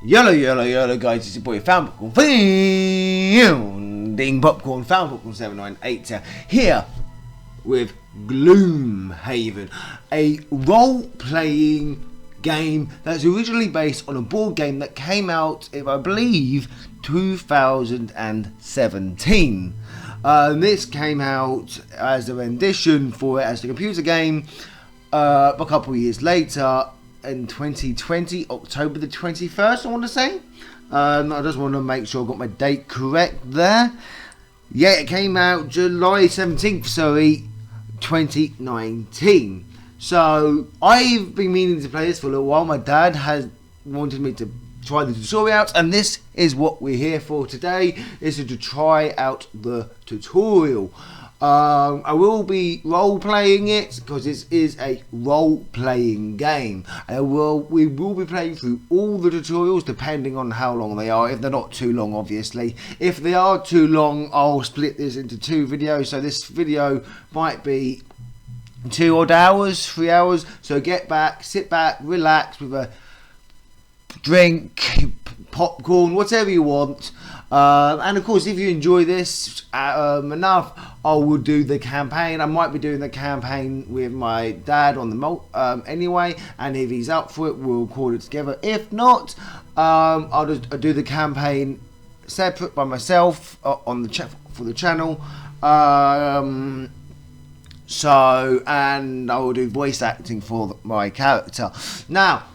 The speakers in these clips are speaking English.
Yellow, guys, it's your boy Found Popcorn, Founding Popcorn, Found Popcorn 798 here with GloomHaven, a role-playing game that's originally based on a board game that came out in, I believe, 2017. This came out as a rendition for it as a computer game a couple of years later. In 2020, October the 21st, I want to say. I just want to make sure I got my date correct there. Yeah, it came out July 17th, 2019. So, I've been meaning to play this for a little while. My dad has wanted me to try the tutorial out, and this is what we're here for today, is to try out the tutorial. I will be role-playing it because it is a role-playing game. We will be playing through all the tutorials depending on how long they are. If they're not too long, obviously. If they are too long, I'll split this into 2 videos. So this video might be 2 odd hours, 3 hours. So sit back, relax with a drink, popcorn, whatever you want. And of course, if you enjoy this enough, I will do the campaign. I might be doing the campaign with my dad on the anyway, and if he's up for it, we'll record it together. If not, I'll just do the campaign separate by myself on the for the channel. And I will do voice acting for my character. Now,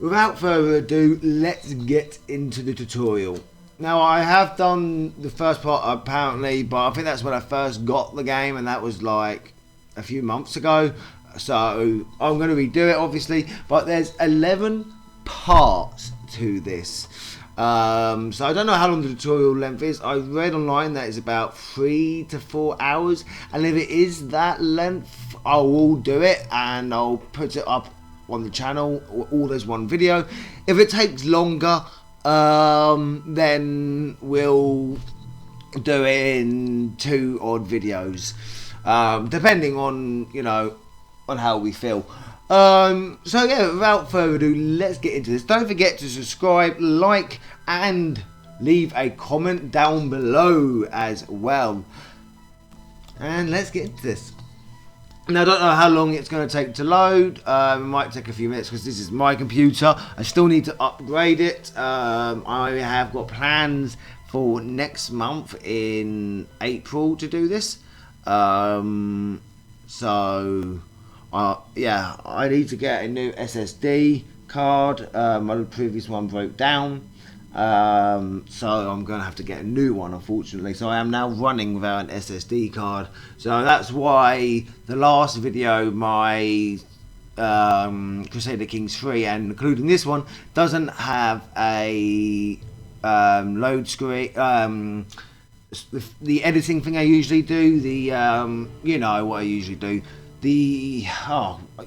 without further ado, let's get into the tutorial. Now, I have done the first part apparently, but I think that's when I first got the game, and that was like a few months ago. So I'm going to redo it, obviously, but there's 11 parts to this. So I don't know how long the tutorial length is. I read online that it's about 3 to 4 hours, and if it is that length, I will do it and I'll put it up on the channel all as one video. If it takes longer, then we'll do it in 2 odd videos, depending on, on how we feel. So yeah, without further ado, let's get into this. Don't forget to subscribe, like, and leave a comment down below as well. And let's get into this. Now, I don't know how long it's going to take to load. It might take a few minutes because this is my computer. I still need to upgrade it. I have got plans for next month in April to do this. Yeah, I need to get a new SSD card. My previous one broke down. So I'm going to have to get a new one, unfortunately. So I am now running without an SSD card. So that's why the last video, my Crusader Kings 3, and including this one, doesn't have a load screen. The editing thing I usually do. You know what I usually do. You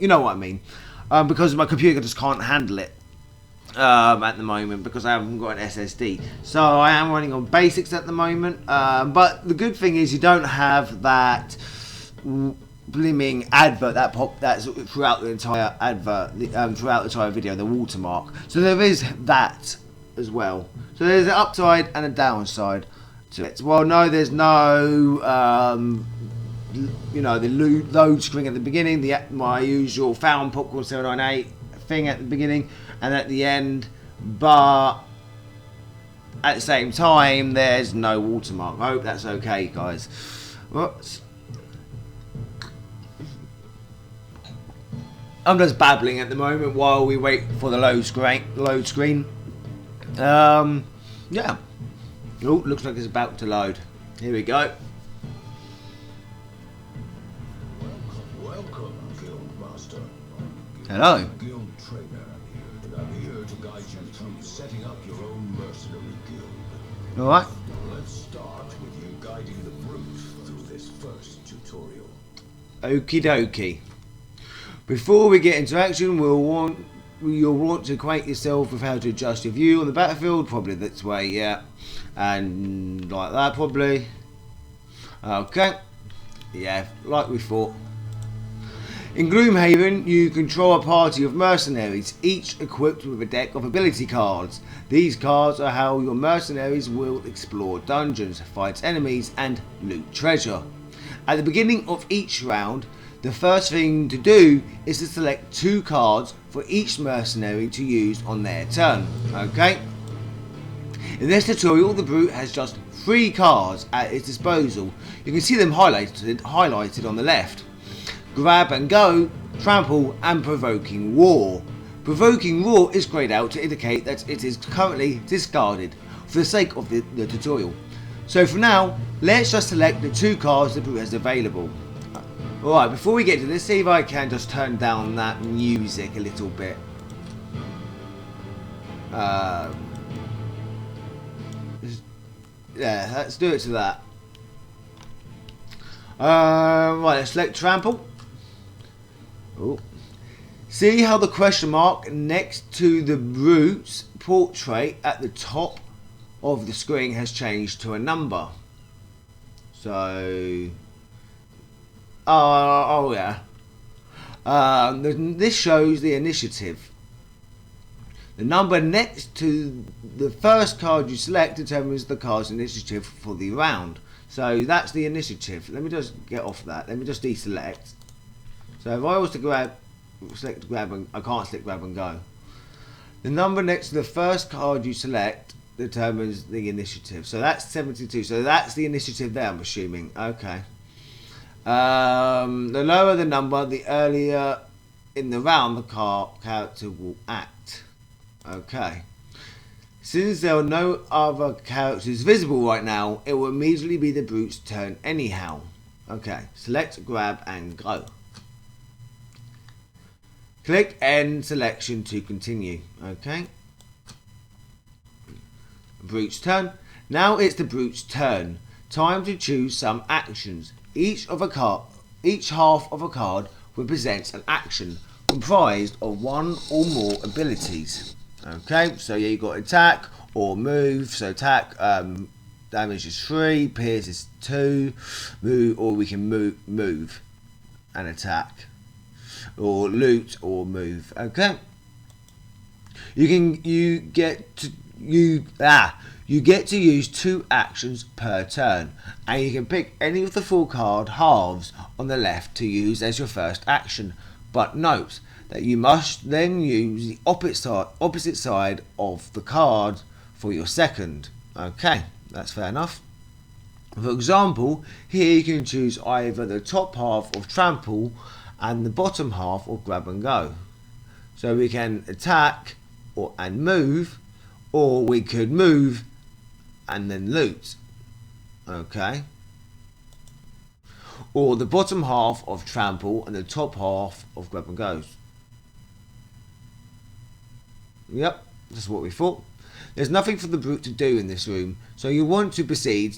know what I mean. Because my computer just can't handle it. At the moment, because I haven't got an SSD, so I am running on basics at the moment. But the good thing is you don't have that blimming advert that's throughout the entire advert, throughout the entire video, the watermark. So there is that as well. So there's an upside and a downside to it. Well, no, there's no the load screen at the beginning, my usual Found Popcorn 798 thing at the beginning and at the end, but at the same time there's no watermark. I hope that's okay, guys. Whoops. I'm just babbling at the moment while we wait for the load screen. Yeah. Oh, looks like it's about to load. Here we go. Welcome, Guild Master. Hello. Guild Trainer, and I'm here to guide you through setting up your own mercenary guild. Alright. Let's start with you guiding the brute through this first tutorial. Okie dokie. Before we get into action, you'll want to acquaint yourself with how to adjust your view on the battlefield. Probably this way, yeah. And like that, probably. Okay. Yeah, like we thought. In GloomHaven, you control a party of mercenaries, each equipped with a deck of ability cards. These cards are how your mercenaries will explore dungeons, fight enemies, and loot treasure. At the beginning of each round, the first thing to do is to select 2 cards for each mercenary to use on their turn. Okay? In this tutorial, the brute has just 3 cards at its disposal. You can see them highlighted on the left. Grab and Go, Trample, and Provoking War. Provoking War is greyed out to indicate that it is currently discarded for the sake of the tutorial. So for now, let's just select the 2 cards the brute has available. Alright, before we get to this, see if I can just turn down that music a little bit. Yeah, let's do it to that. Right, let's select Trample. Ooh. See how the question mark next to the brute's portrait at the top of the screen has changed to a number. So, oh yeah. This shows the initiative. The number next to the first card you select determines the card's initiative for the round. So that's the initiative. Let me just get off that. Let me just deselect. So if I was to select grab and I can't select grab and go. The number next to the first card you select determines the initiative. So that's 72. So that's the initiative there, I'm assuming. Okay. The lower the number, the earlier in the round the character will act. Okay. Since there are no other characters visible right now, it will immediately be the brute's turn anyhow. Okay. Select grab and go. Click End Selection to continue. Okay. Brute's turn. Now it's the brute's turn. Time to choose some actions. Each half of a card represents an action comprised of 1 or more abilities. Okay, so yeah, you got attack or move. So attack, damage is 3, pierce is 2, move, or we can move and attack. Or loot or move. Okay. You get to use 2 actions per turn, and you can pick any of the 4 card halves on the left to use as your first action. But note that you must then use the opposite side of the card for your second. Okay, that's fair enough. For example, here you can choose either the top half of Trample and the bottom half of Grab and Go. So we can attack and move, or we could move and then loot. Okay. Or the bottom half of Trample and the top half of Grab and Go. Yep, that's what we thought. There's nothing for the brute to do in this room, so you want to proceed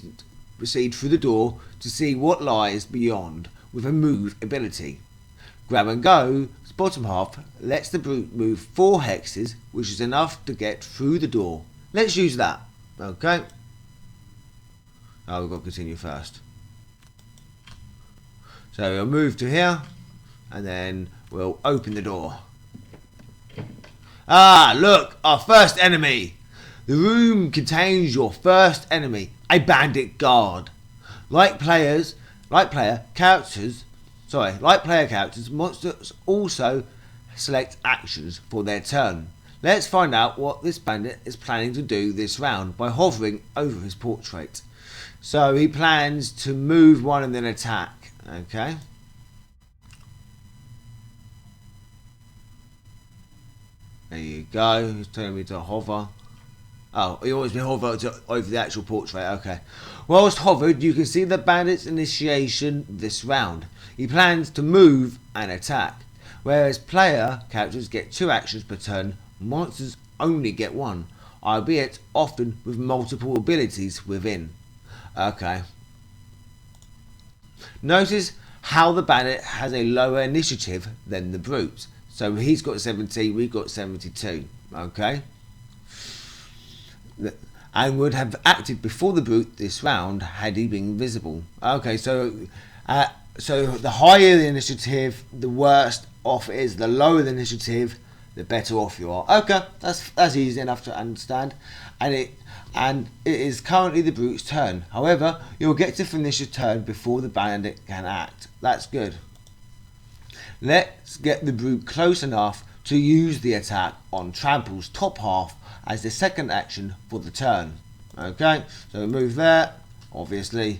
through the door to see what lies beyond with a move ability. Grab and Go's bottom half lets the brute move 4 hexes, which is enough to get through the door. Let's use that. Okay. Oh, we've got to continue first. So we'll move to here, and then we'll open the door. Ah, look, our first enemy. The room contains your first enemy, a bandit guard. Like player characters, monsters also select actions for their turn. Let's find out what this bandit is planning to do this round by hovering over his portrait. So he plans to move 1 and then attack. Okay. There you go. He's telling me to hover. Oh, he always been hovered over the actual portrait. Okay. Whilst hovered, you can see the bandit's initiation this round. He plans to move and attack. Whereas player characters get 2 actions per turn, monsters only get 1, albeit often with multiple abilities within. Okay. Notice how the bandit has a lower initiative than the brute. So he's got 70, we've got 72. Okay. And would have acted before the brute this round had he been visible. Okay, so So the higher the initiative, the worse off it is. The lower the initiative, the better off you are. Okay, that's easy enough to understand. And it is currently the brute's turn. However, you'll get to finish your turn before the bandit can act. That's good. Let's get the brute close enough to use the attack on Trample's top half as the second action for the turn. Okay, so move there, obviously.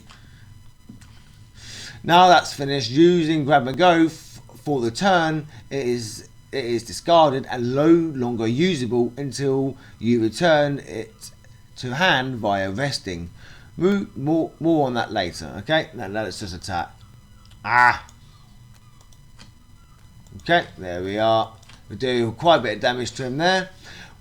Now that's finished, using grab and go for the turn, it is discarded and no longer usable until you return it to hand via resting. More on that later. Okay, now let's just attack. Okay, there we are. We do quite a bit of damage to him there.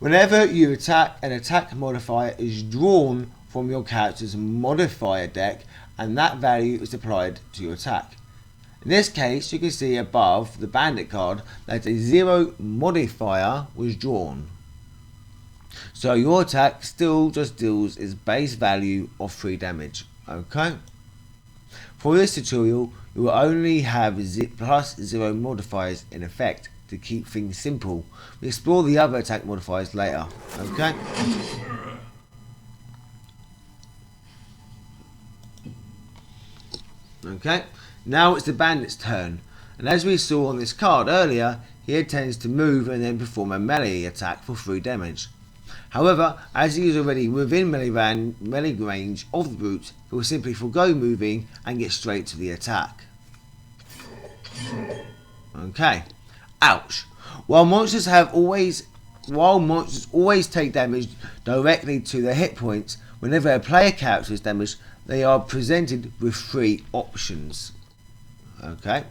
Whenever you attack, an attack modifier is drawn from your character's modifier deck, and that value is applied to your attack. In this case, you can see above the bandit card that a 0 modifier was drawn. So your attack still just deals its base value of 3 damage. Okay? For this tutorial, you will only have +0 modifiers in effect to keep things simple. We explore the other attack modifiers later. Okay? Okay, now it's the bandit's turn, and as we saw on this card earlier, he intends to move and then perform a melee attack for 3 damage. However, as he is already within melee range of the brute, he will simply forgo moving and get straight to the attack. Okay, ouch. While monsters always take damage directly to their hit points, whenever a player character is damaged, they are presented with 3 options. Okay.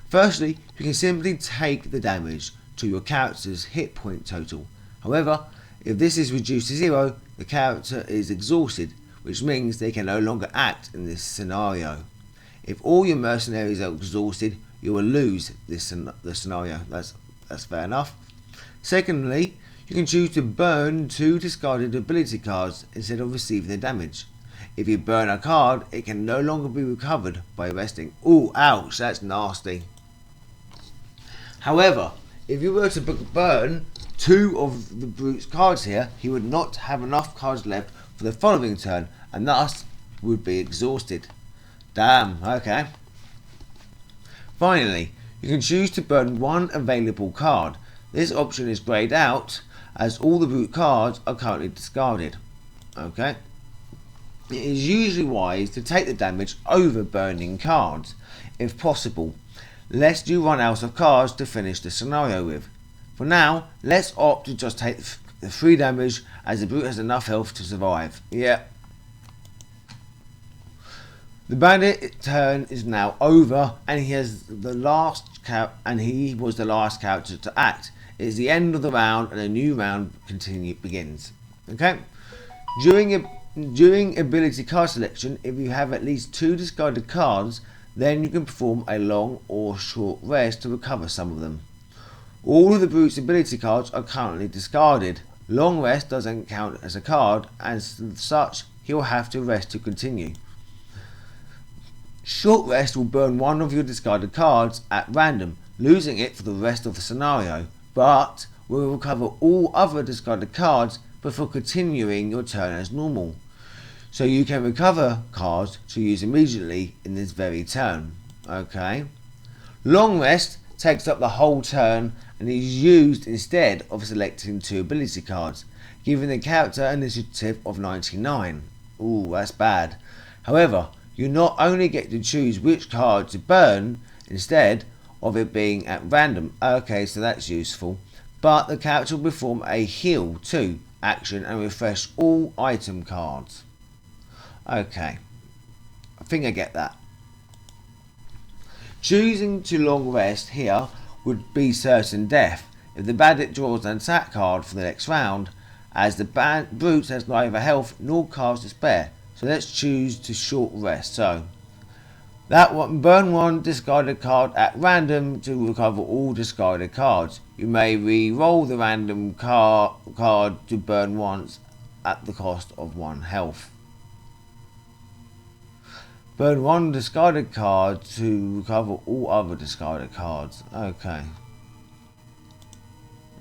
Firstly, you can simply take the damage to your character's hit point total. However, if this is reduced to 0, the character is exhausted, which means they can no longer act in this scenario. If all your mercenaries are exhausted, you will lose the scenario. That's fair enough. Secondly, you can choose to burn 2 discarded ability cards instead of receiving the damage. If you burn a card, it can no longer be recovered by resting. Ooh, ouch, that's nasty. However, if you were to burn 2 of the brute's cards here, he would not have enough cards left for the following turn, and thus would be exhausted. Damn, okay. Finally, you can choose to burn 1 available card. This option is greyed out, as all the brute cards are currently discarded. Okay. It is usually wise to take the damage over burning cards, if possible, lest you run out of cards to finish the scenario with. For now, let's opt to just take the 3 damage, as the brute has enough health to survive. Yeah. The bandit turn is now over, and he was the last character to act. It is the end of the round, and a new round begins. Okay. During ability card selection, if you have at least 2 discarded cards, then you can perform a long or short rest to recover some of them. All of the brute's ability cards are currently discarded. Long rest doesn't count as a card, and as such, he will have to rest to continue. Short rest will burn 1 of your discarded cards at random, losing it for the rest of the scenario, but will recover all other discarded cards before continuing your turn as normal. So you can recover cards to use immediately in this very turn. Okay. Long rest takes up the whole turn and is used instead of selecting 2 ability cards, giving the character an initiative of 99. Ooh, that's bad. However, you not only get to choose which card to burn instead of it being at random. Okay, so that's useful. But the character will perform a heal too action and refresh all item cards. Okay, I think I get that. Choosing to long rest here would be certain death if the bandit draws an attack card for the next round, as the brute has neither health nor cards to spare. So let's choose to short rest. So that one, burn 1 discarded card at random to recover all discarded cards. You may re-roll the random card to burn once at the cost of 1 health. Burn one discarded card to recover all other discarded cards. Okay.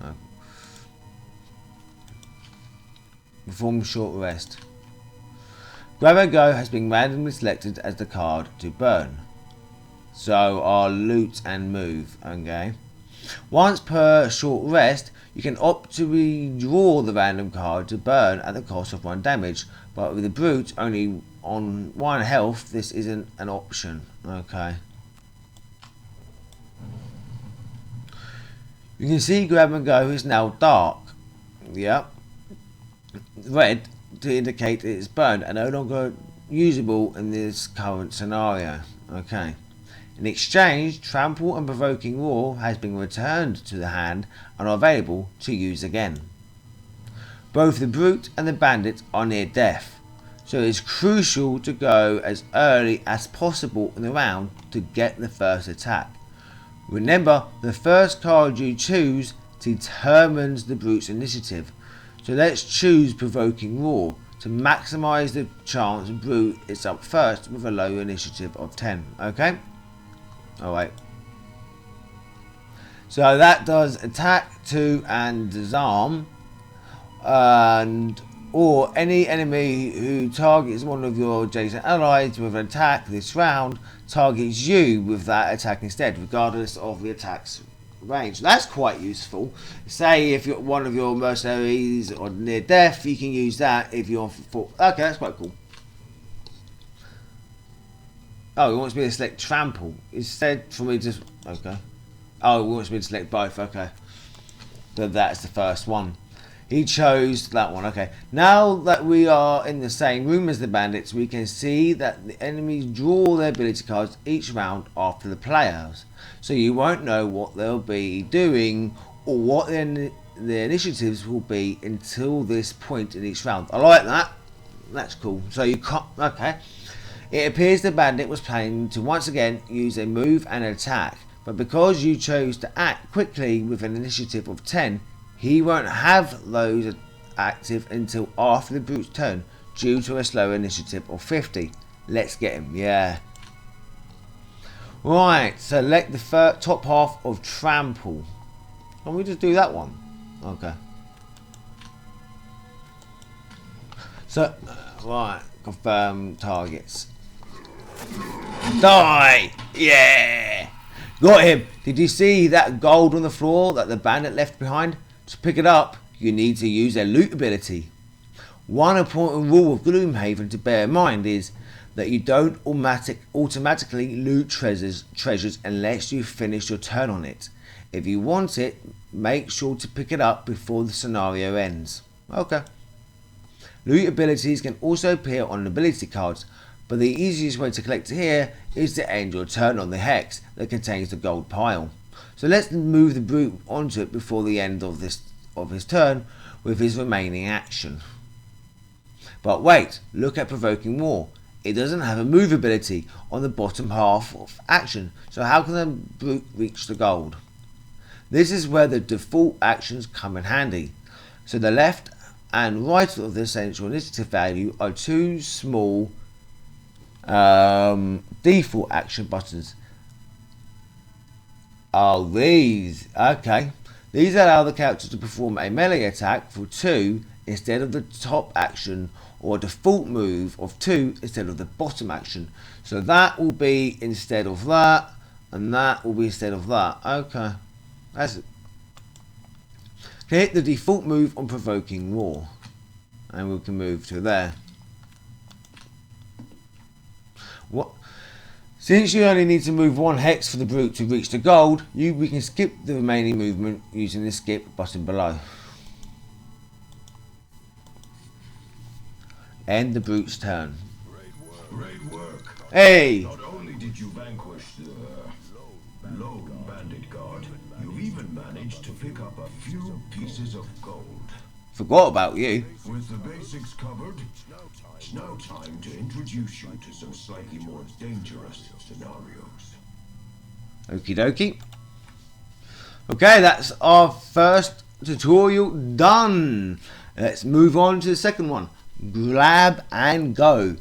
Oh. Perform short rest. Grab and Go has been randomly selected as the card to burn. So our loot and move. Okay. Once per short rest, you can opt to redraw the random card to burn at the cost of 1 damage, but with the brute only on 1 health, this isn't an option. Okay. You can see Grab and Go is now dark. Yep. Red to indicate it is burned and no longer usable in this current scenario. Okay. In exchange, Trample and Provoking Roar has been returned to the hand and are available to use again. Both the Brute and the Bandit are near death, so it is crucial to go as early as possible in the round to get the first attack. Remember, the first card you choose determines the Brute's initiative, so let's choose Provoking Roar to maximise the chance Brute is up first with a low initiative of 10. Okay? Alright. So that does attack 2 and disarm. Or any enemy who targets one of your adjacent allies with an attack this round targets you with that attack instead, regardless of the attack's range. That's quite useful. Say if you're one of your mercenaries or near death, you can use that if you're for. Okay, that's quite cool. Oh, he wants me to select Trample instead for me to. Okay. Oh, he wants me to select both. Okay. So that's the first one. He chose that one. Okay. Now that we are in the same room as the bandits, we can see that the enemies draw their ability cards each round after the players. So you won't know what they'll be doing or what their initiatives will be until this point in each round. I like that. That's cool. So you can't. Okay. It appears the bandit was planning to once again use a move and attack, but because you chose to act quickly with an initiative of 10, he won't have those active until after the brute's turn due to a slow initiative of 50. Let's get him, yeah. Right, select the top half of Trample. Can we just do that one? Okay. So, right, confirm targets. Die! Yeah! Got him! Did you see that gold on the floor that the bandit left behind? To pick it up, you need to use a loot ability. One important rule of GloomHaven to bear in mind is that you don't automatically loot treasures unless you finish your turn on it. If you want it, make sure to pick it up before the scenario ends. Okay. Loot abilities can also appear on ability cards, but the easiest way to collect here is to end your turn on the hex that contains the gold pile. So let's move the brute onto it before the end of his turn with his remaining action. But wait, look at Provoking Roar. It doesn't have a move ability on the bottom half of action, so how can the brute reach the gold? This is where the default actions come in handy. So the left and right of the essential initiative value are two small default action buttons. Oh, these. Okay. These allow the character to perform a melee attack for 2 instead of the top action, or a default move of 2 instead of the bottom action. So that will be instead of that, and that will be instead of that. Okay. That's it. Hit the default move on Provoking Roar, and we can move to there. What? Since you only need to move 1 hex for the brute to reach the gold, we can skip the remaining movement using the skip button below. End the brute's turn. Great work. Hey! Not only did you vanquish the lone bandit guard, you've even managed to pick up a few pieces of gold. Forgot about you. With the basics covered, it's now time to introduce you to some slightly more dangerous scenarios. Okie dokie. Okay, that's our first tutorial done. Let's move on to the second one. Grab and Go.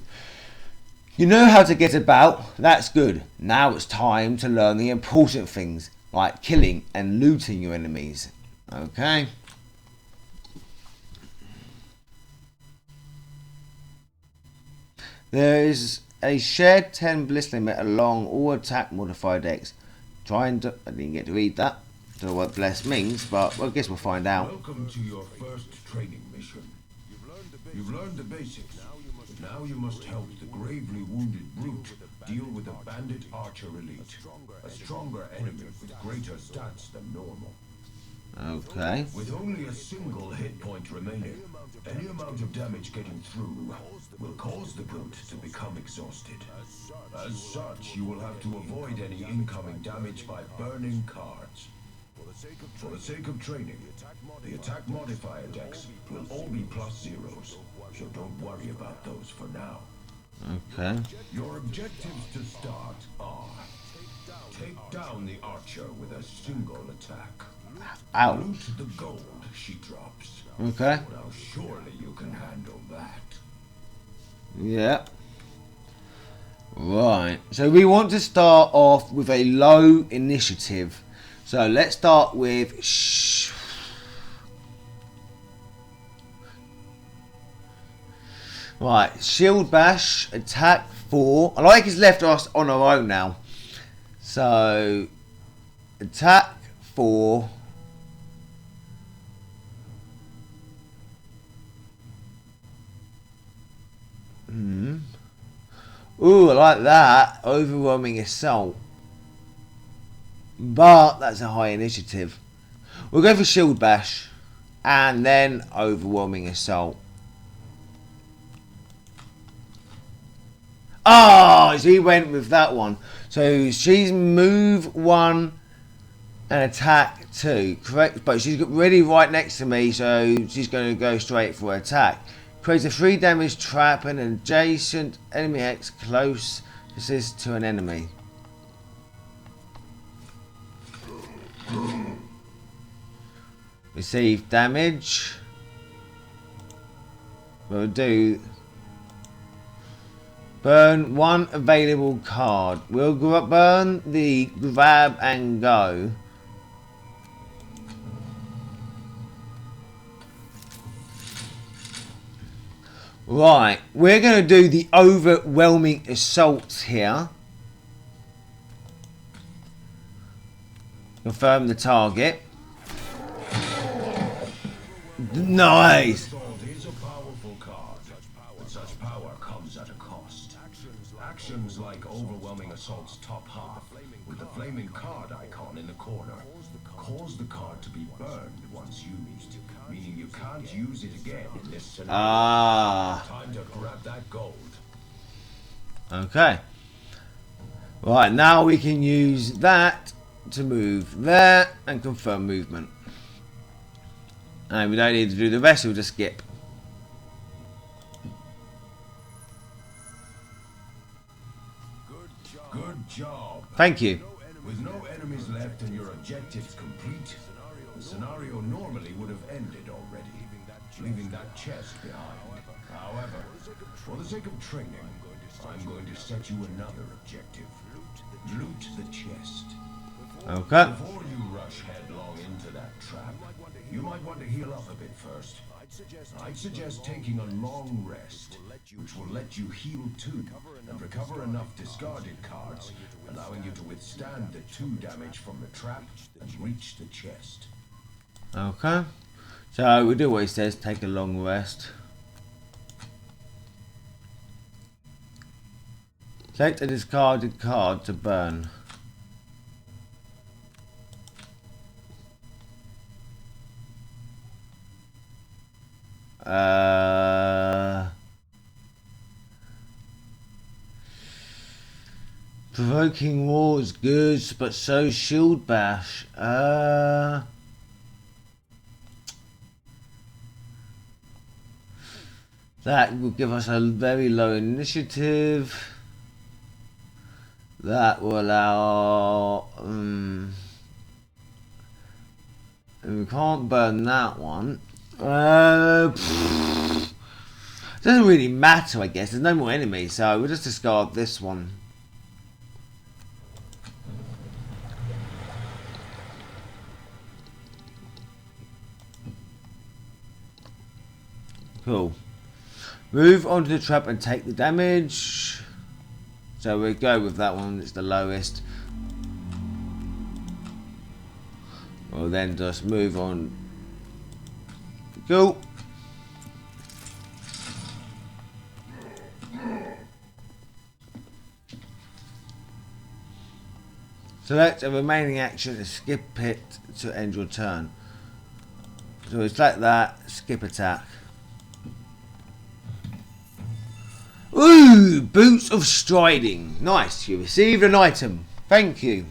You know how to get about, that's good. Now it's time to learn the important things, like killing and looting your enemies. Okay. There is a shared 10 bliss limit along all attack modifier decks. I didn't get to read that. Don't know what bless means, but I guess we'll find out. Welcome to your first training mission. You've learned the basics. Now you must help the gravely wounded brute deal with a bandit archer elite. A stronger enemy with greater stats than normal. Okay. With only a single hit point remaining, any amount of damage getting through will cause the brute to become exhausted. As such, you will have to avoid any incoming damage by burning cards. For the sake of training, the attack modifier decks will all be +0s, so don't worry about those for now. Okay. Your objectives to start are: take down the archer with a single attack. Ow. Loot the gold she drops. Okay. Now surely you can handle that. Yeah. Right. So we want to start off with a low initiative. So let's start with right, shield bash, attack 4. I like he's left us on our own now. So attack 4. Ooh, I like that. Overwhelming assault. But that's a high initiative. We'll go for shield bash and then overwhelming assault. Oh, she went with that one. So she's move 1 and attack 2. Correct, but she's got ready right next to me, so she's going to go straight for attack. Creates a 3 damage trap and an adjacent enemy X close assist to an enemy. Receive damage. We'll do burn 1 available card. We'll burn the grab and go. Right, we're going to do the overwhelming assault here. Confirm the target. Nice. Assault is a powerful card, but such power comes at a cost. Actions like overwhelming assault's top half, with the flaming card icon in the corner, cause the card to be burned once used, meaning you can't use it again in this scenario. Time to grab that gold. Okay. Right, now we can use that to move there and confirm movement. And we don't need to do the rest, we'll just skip. Good job. Thank you. With no enemies left and your objectives complete, the scenario normally would have ended already, leaving that chest behind. However, for the sake of training, I'm going to set you another objective. Loot the chest. Okay. Before you rush headlong into that trap, you might want to heal up a bit first. I'd suggest taking a long rest, which will let you heal too, and recover enough discarded cards, allowing you to withstand the 2 damage from the trap and reach the chest. Okay. So we do what he says, take a long rest. Select a discarded card to burn. Provoking War is good, but so Shield Bash. That will give us a very low initiative. That will allow... and we can't burn that one. Doesn't really matter, I guess. There's no more enemies, so we'll just discard this one. Cool. Move onto the trap and take the damage. So we'll go with that one. It's the lowest. We'll then just move on. Cool. Select a remaining action and skip it to end your turn. So it's like that. Skip attack. Ooh, Boots of Striding. Nice, you received an item. Thank you.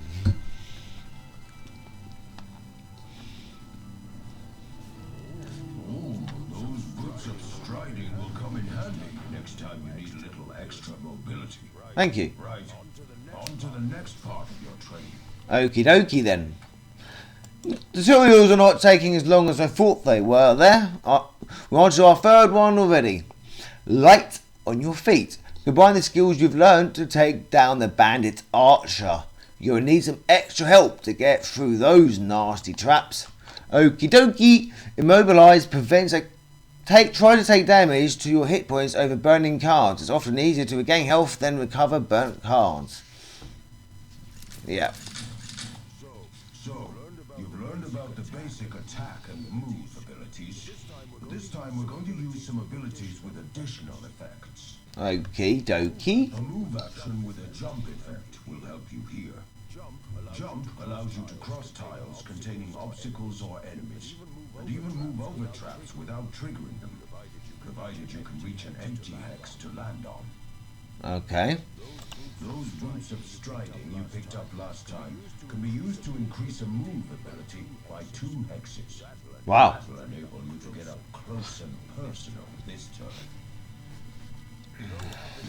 Ooh, those boots of striding will come in handy next time you need a little extra mobility. Thank you. Right, on to the next part of your training. Okie dokie then. Tutorials are not taking as long as I thought they were there. We're on to our third one already. Light on your feet. Combine the skills you've learned to take down the bandit archer. You'll need some extra help to get through those nasty traps. Okie dokie. Immobilize prevents try to take damage to your hit points over burning cards. It's often easier to regain health than recover burnt cards. Yeah. So, you've learned about the basic attack and move abilities. But this time we're going to use some abilities with additional effects. Okie dokie. A move action with a jump effect will help you here. Jump allows you to cross tiles containing obstacles or enemies, and even move over traps without triggering them, provided you can reach an empty hex to land on. Okay. Those boots of striding you picked up last time can be used to increase a move ability by 2 hexes. Wow. That will enable you to get up close and personal this turn.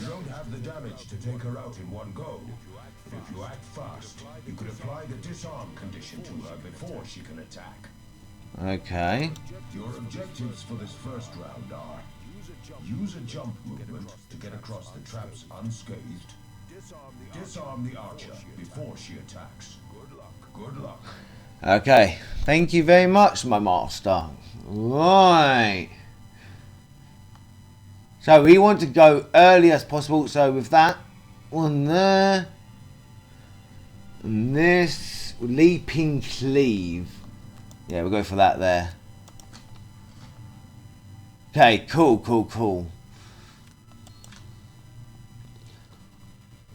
You don't have the damage to take her out in one go. But if you act fast, you could apply the disarm condition to her before she can attack. Okay. Your objectives for this first round are: use a jump movement to get across the traps unscathed. Disarm the archer before she attacks. Good luck. Okay. Thank you very much, my master. Right. So we want to go early as possible. So with that one there, and this leaping cleave. Yeah, we'll go for that there. Okay, cool.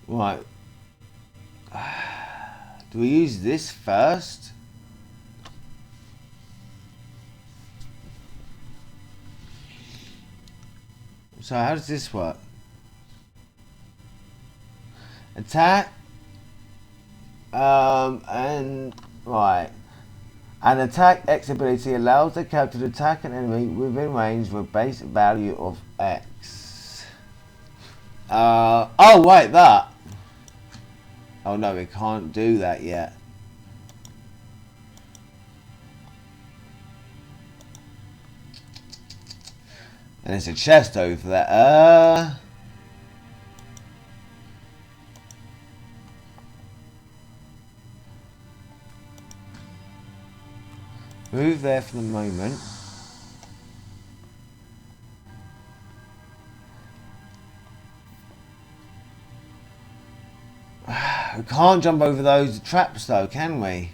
Right. Do we use this first? So how does this work? Attack. And right. An attack X ability allows the character to attack an enemy within range with a base value of X. Oh wait, that. Oh no, we can't do that yet. And there's a chest over there. Move there for the moment. We can't jump over those traps though, can we?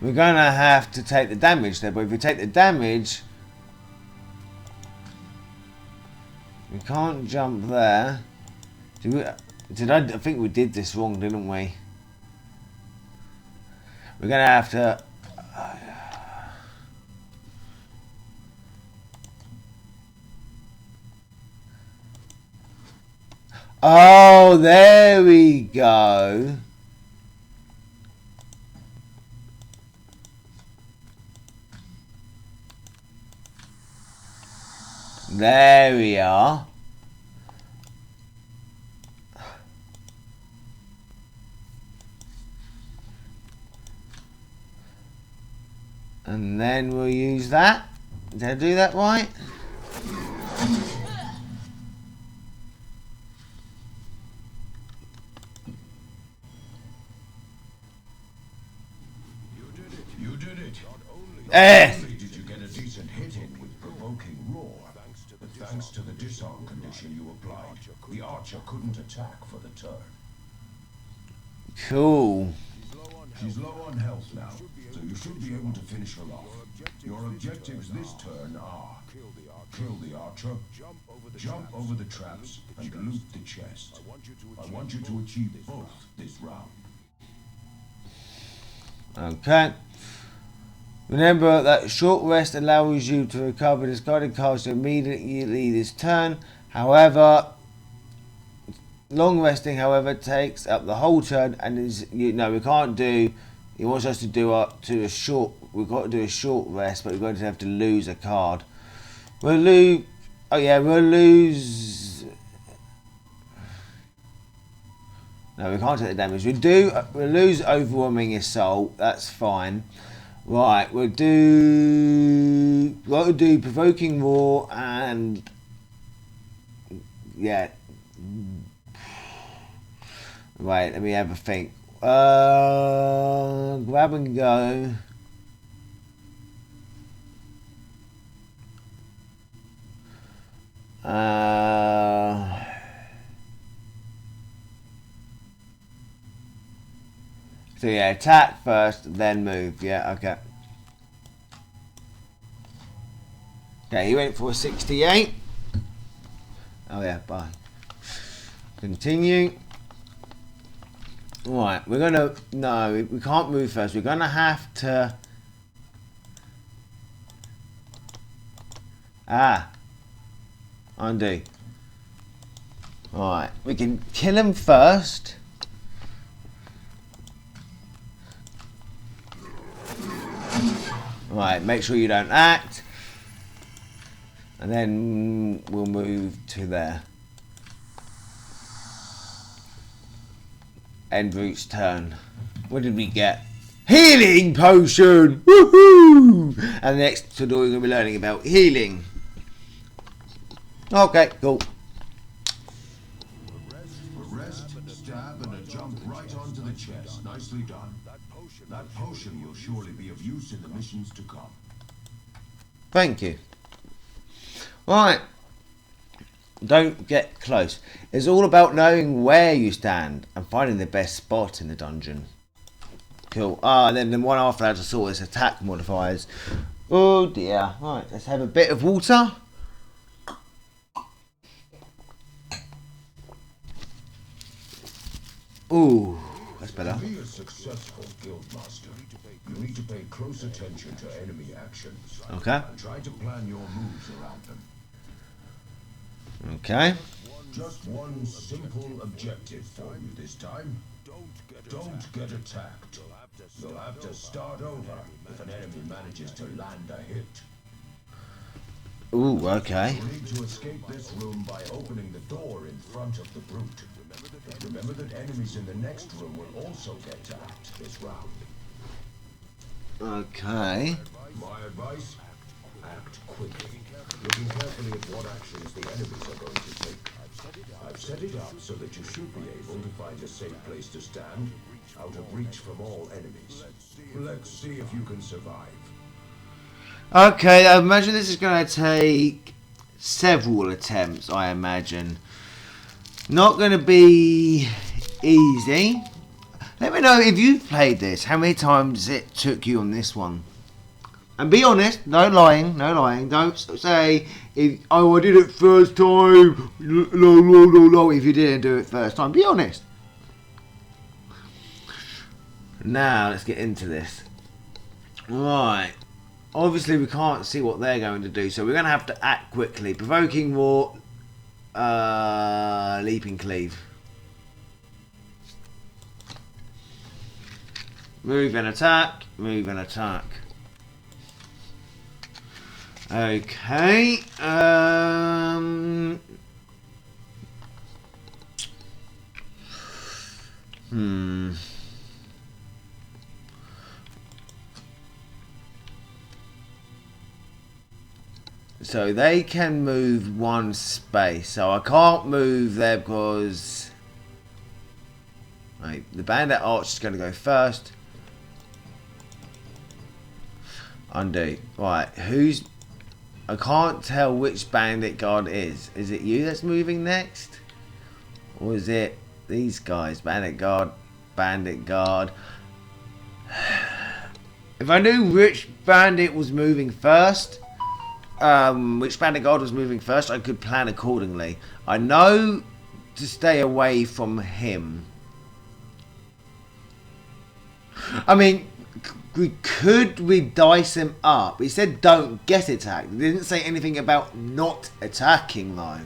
We're going to have to take the damage there, but if we take the damage, we can't jump there. I think we did this wrong, didn't we? We're going to have to... Oh, there we go. There we are. And then we'll use that. Did I do that right? You did it. Eh! Not only did you get a decent hit in with provoking roar, but thanks to the disarm condition you applied, the archer couldn't attack for the turn. Cool. She's low on health now, so you should be able to finish her off. Your objectives this turn are: kill the archer, jump over the traps, and loot the chest. I want you to achieve both this round. Okay. Remember that short rest allows you to recover discarded cards immediately this turn. However, long resting, however, takes up the whole turn, and is we can't do. He wants us to do up to a short. We've got to do a short rest, but we're going to have to lose a card. We'll lose. Oh yeah, we'll lose. No, we can't take the damage. We'll lose overwhelming assault. That's fine. Right, we'll do provoking roar and yeah. Right, let me have a think. Grab and go. So yeah, attack first, then move. Yeah, okay. Okay, he went for a 68. Oh yeah, bye. Continue. Right, we're gonna... No, we can't move first. We're gonna have to... Undo. Right, we can kill him first. Right, make sure you don't act. And then we'll move to there. End route's turn. What did we get? Healing potion! Woohoo! And the next tutorial we're going to be learning about healing. Okay, cool. Rest, stab, and a jump right onto the chest. Nicely done. That potion will surely be of use in the missions to come. Thank you. Right. Don't get close. It's all about knowing where you stand and finding the best spot in the dungeon. Cool. And then the one after that I saw is attack modifiers. Oh dear. Right, let's have a bit of water. Ooh, that's better. To be a successful guildmaster, you need to pay close attention to enemy actions. Okay. And try to plan your moves around them. Okay. Just one simple objective for you this time. Don't get attacked. You'll have to start over if an enemy manages to land a hit. Ooh, okay. You'll need to escape this room by opening the door in front of the brute. Remember that enemies in the next room will also get tapped this round. Okay. My advice? Act quickly, looking carefully at what actions the enemies are going to take. I've set it up so that you should be able to find a safe place to stand, out of reach from all enemies. Let's see if you can survive. Okay, I imagine this is going to take several attempts, I imagine. Not going to be easy. Let me know if you've played this, how many times it took you on this one. And be honest, no lying, no lying. Don't say, I did it first time, no, if you didn't do it first time. Be honest. Now, let's get into this. Right. Obviously, we can't see what they're going to do, so we're going to have to act quickly. Provoking war, leaping cleave. Move and attack, move and attack. Okay. So they can move one space. So I can't move there because... Right, the bandit arch is going to go first. Undo. Right, who's... I can't tell which bandit guard is. Is it you that's moving next? Or is it these guys? Bandit guard, bandit guard. If I knew which bandit was moving first, which bandit guard was moving first, I could plan accordingly. I know to stay away from him. I mean, could we dice him up? He said don't get attacked. He didn't say anything about not attacking though.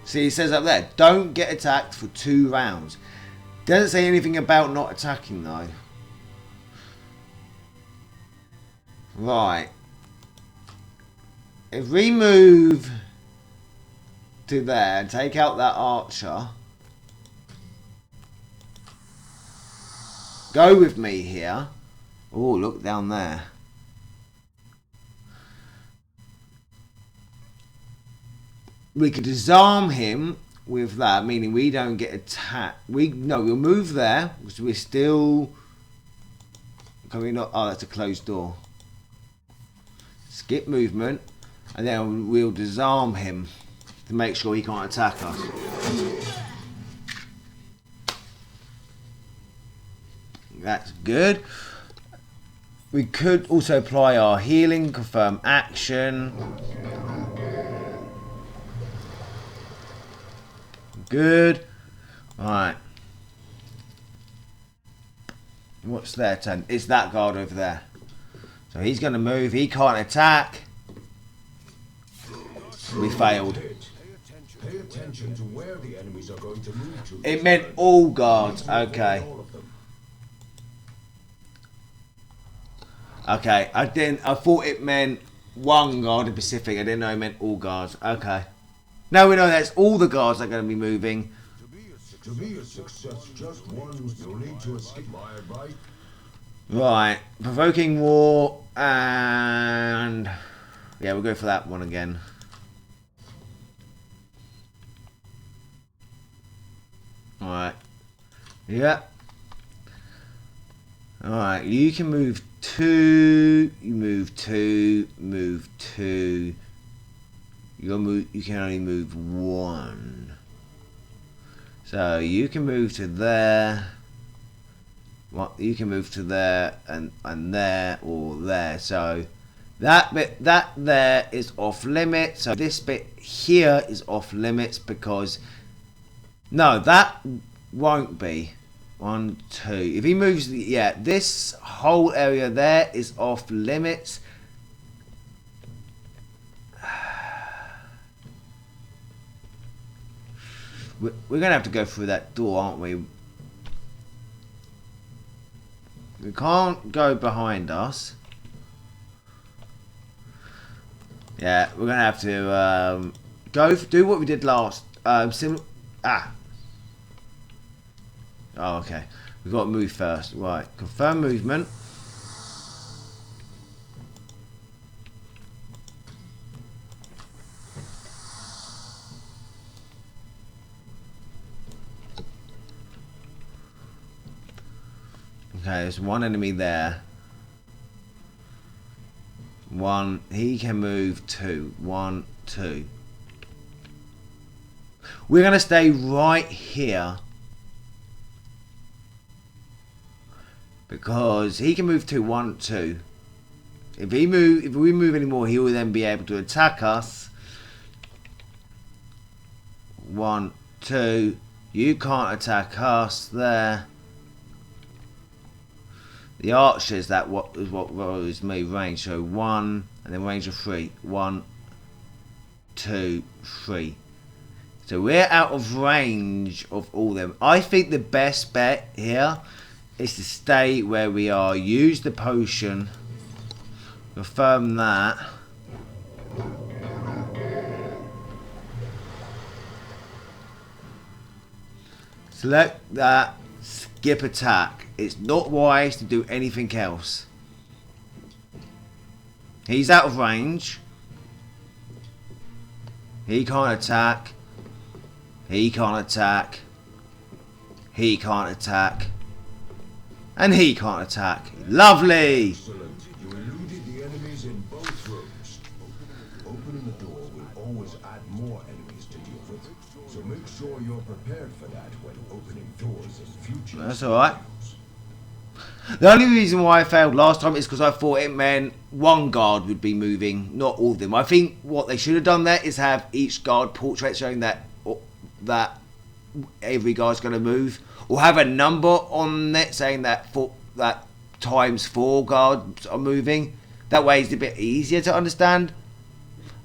See, he says up there, don't get attacked for 2 rounds. Doesn't say anything about not attacking though. Right. If we move to there and take out that archer. Go with me here. Oh, look down there. We could disarm him with that, meaning we don't get attacked. We'll move there because we're still. Can we not? Oh, that's a closed door. Skip movement, and then we'll disarm him to make sure he can't attack us. That's good. We could also apply our healing, confirm action. Good. Right. What's their turn? It's that guard over there. So he's going to move. He can't attack. We failed. Pay attention to where the enemies are going to move to. It meant all guards. Okay. Okay. I thought it meant one guard in Pacific. I didn't know it meant all guards. Okay. Now we know that's all the guards that are going to be moving. To be a success, just one, you'll need to escape my advice. Right, provoking war, and yeah, we'll go for that one again. Alright, yeah. Alright, you can move 2, you move 2, move 2. You can only move 1. So you can move to there. What you can move to there and there or there. So that bit there is off limits. So this bit here is off limits because no, that won't be. 1, 2. If he moves, yeah, this whole area there is off limits. We're going to have to go through that door, aren't we? We can't go behind us. Yeah, we're going to have to do what we did last. Oh, okay. We've got to move first. Right, confirm movement. Okay, there's one enemy there. 1, he can move 2. 1, 2. We're going to stay right here. Because he can move 2, 1, 2. If we move anymore, he will then be able to attack us. 1, 2. You can't attack us there. The archers, that is what was me range. So 1 and then range of 3. 1, 2, 3. So we're out of range of all them. I think the best bet here is to stay where we are. Use the potion. Confirm that. Select that. Skip attack. It's not wise to do anything else. He's out of range. He can't attack. He can't attack. He can't attack. And he can't attack. Lovely! Excellent. You eluded the enemies in both rooms. Opening a door will always add more enemies to deal with. So make sure you're prepared for that when opening doors in future. That's alright. The only reason why I failed last time is because I thought it meant one guard would be moving, not all of them. I think what they should have done there is have each guard portrait showing that every guard's going to move, or have a number on it saying that that times 4 guards are moving. That way it's a bit easier to understand.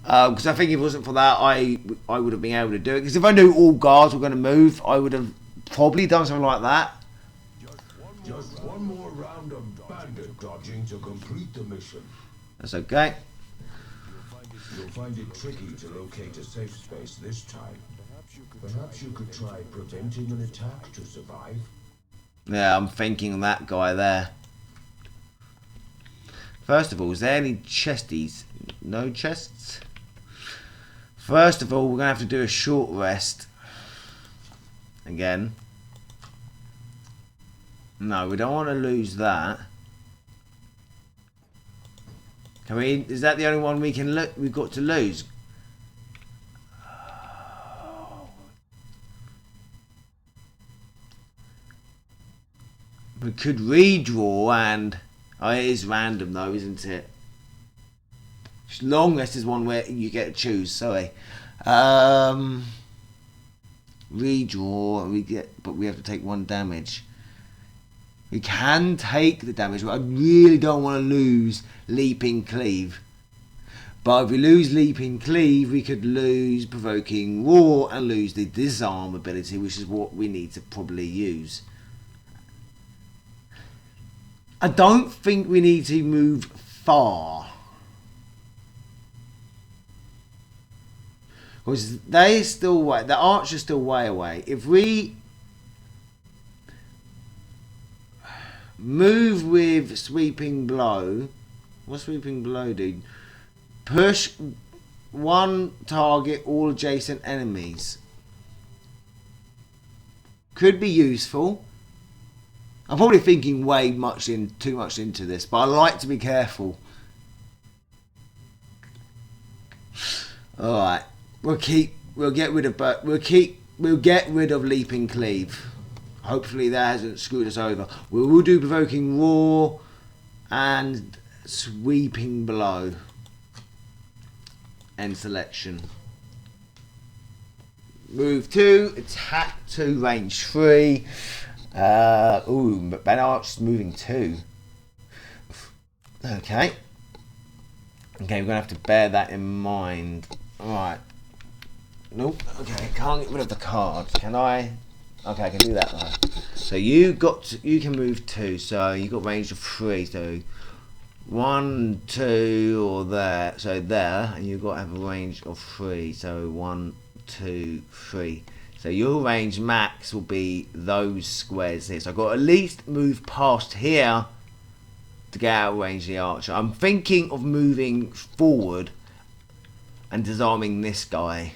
Because I think if it wasn't for that, I would have been able to do it. Because if I knew all guards were going to move, I would have probably done something like that. Just one more round of bandit dodging to complete the mission. That's okay. You'll find it tricky to locate a safe space this time. Perhaps you could try preventing an attack to survive. Yeah, I'm thinking that guy there. First of all, is there any chesties? No chests? First of all, we're going to have to do a short rest. Again. No, we don't want to lose that. Can we? Is that the only one we can look? We've got to lose. We could redraw and it is random though, isn't it? Long rest is one where you get to choose. Sorry. Redraw. But we have to take 1 damage. We can take the damage, but I really don't want to lose Leaping Cleave. But if we lose Leaping Cleave, we could lose Provoking Roar and lose the Disarm ability, which is what we need to probably use. I don't think we need to move far. Because they're still way, the archer's still way away. If we move with Sweeping Blow, what's Sweeping Blow do? Push 1 target all adjacent enemies. Could be useful. I'm probably thinking too much into this, but I like to be careful. All right, we'll get rid of Leaping Cleave. Hopefully that hasn't screwed us over. We will do Provoking Roar and Sweeping Blow. End selection. Move 2, attack 2, range 3. But Ben Arch's moving 2. Okay, we're going to have to bear that in mind. Alright. Nope. Okay, can't get rid of the card. Can I? Okay, I can do that though. So you can move 2, so you got range of 3, so 1, 2 or there. So there, and you've got to have a range of 3. So 1, 2, 3. So your range max will be those squares here. So I've got to at least move past here to get out of range of the archer. I'm thinking of moving forward and disarming this guy.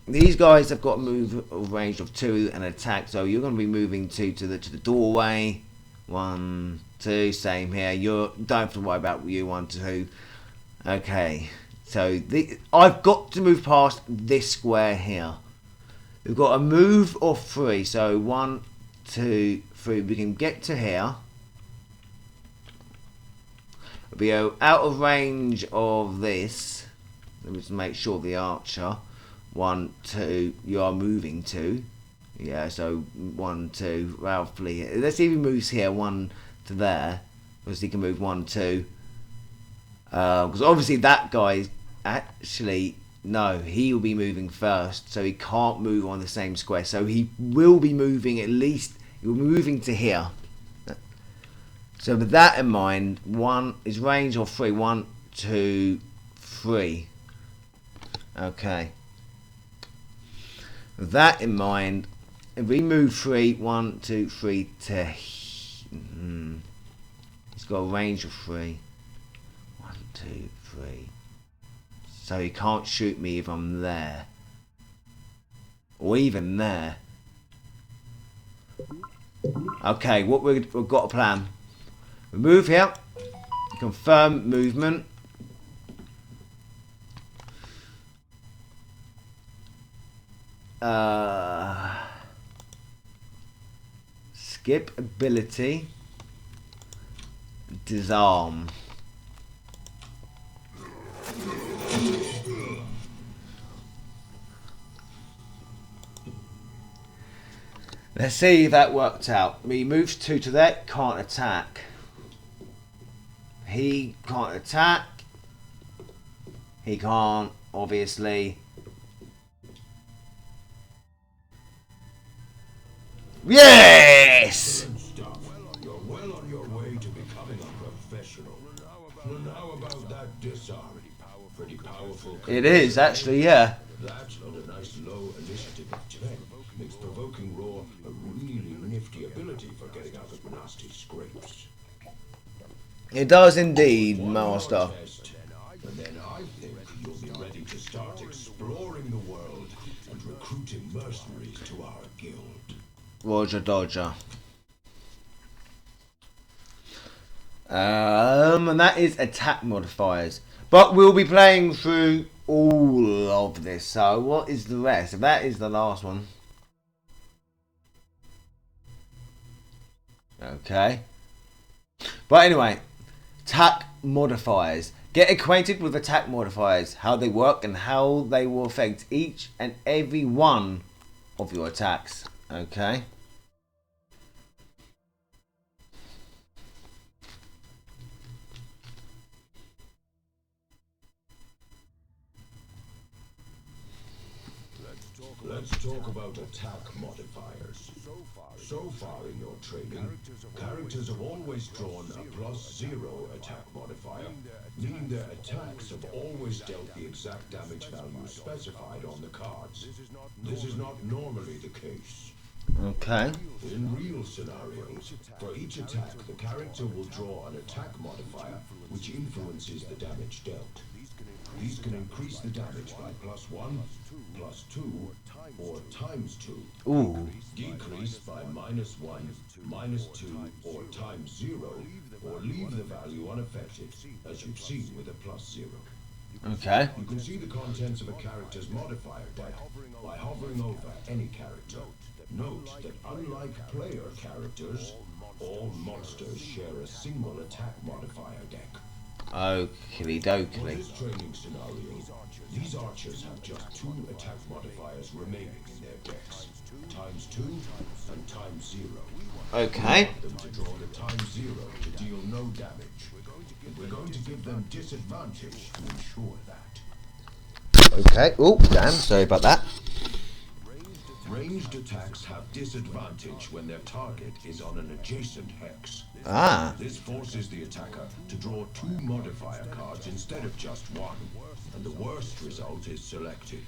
These guys have got to move a range of 2 and attack. So you're going to be moving 2 to the doorway. 1, 2, same here. You don't have to worry about you 1, 2. Okay. So I've got to move past this square here. We've got a move of 3. So 1, 2, 3. We can get to here. We'll be out of range of this. Let me just make sure the archer. 1, 2. You are moving 2. Yeah. So 1, 2. Roughly. Let's see if he moves here. 1 to there. Because he can move 1, 2. Because obviously that guy. Actually, no, he will be moving first, so he can't move on the same square. So he will be moving at least, he'll be moving to here. So with that in mind, his range of 3, 1, 2, 3. Okay. With that in mind, if we move 3, 1, 2, 3 to he's got a range of 3. 1, 2, 3. So he can't shoot me if I'm there. Or even there. Okay, we've got a plan. We move here. Confirm movement. Skip ability. Disarm. Let's see if that worked out. He moves 2 to there, can't attack. He can't attack. He can't, obviously. Yes! You're well on your way to becoming a professional. Now about that disarm. Pretty powerful. It is, actually, yeah. That's not a nice low initiative of 10. Makes provoking roar a really nifty ability for getting out of nasty scrapes. It does indeed, One Master. more test, and then I think you'll be ready to start exploring the world and recruiting mercenaries to our guild. Roger Dodger. And that is attack modifiers. But we'll be playing through all of this. So what is the rest? That is the last one. Okay. But anyway, attack modifiers. Get acquainted with attack modifiers, how they work and how they will affect each and every one of your attacks. Okay. Let's talk about attack modifiers. So far in your training, characters have always drawn a +0 attack modifier, meaning their attacks have always dealt the exact damage value specified on the cards. This is not normally the case. Okay. In real scenarios, for each attack, the character will draw an attack modifier, which influences the damage dealt. These can increase the damage by +1, +2, or ×2. Ooh. Decrease by -1, -2, or ×0, or leave the value unaffected, as you've seen with a +0. Okay. You can see the contents of a character's modifier deck by hovering over any character. Note that unlike player characters, all monsters share a single attack modifier deck. Okie For dokie. this training scenario, these archers have just 2 attack modifiers remaining in their decks, ×2 and ×0. Okay. Want them to draw the ×0 to deal no damage. And we're going to give them disadvantage to ensure that. Okay. Oh, damn. Sorry about that. Ranged attacks have disadvantage when their target is on an adjacent hex. Ah. This forces the attacker to draw 2 modifier cards instead of just 1, and the worst result is selected.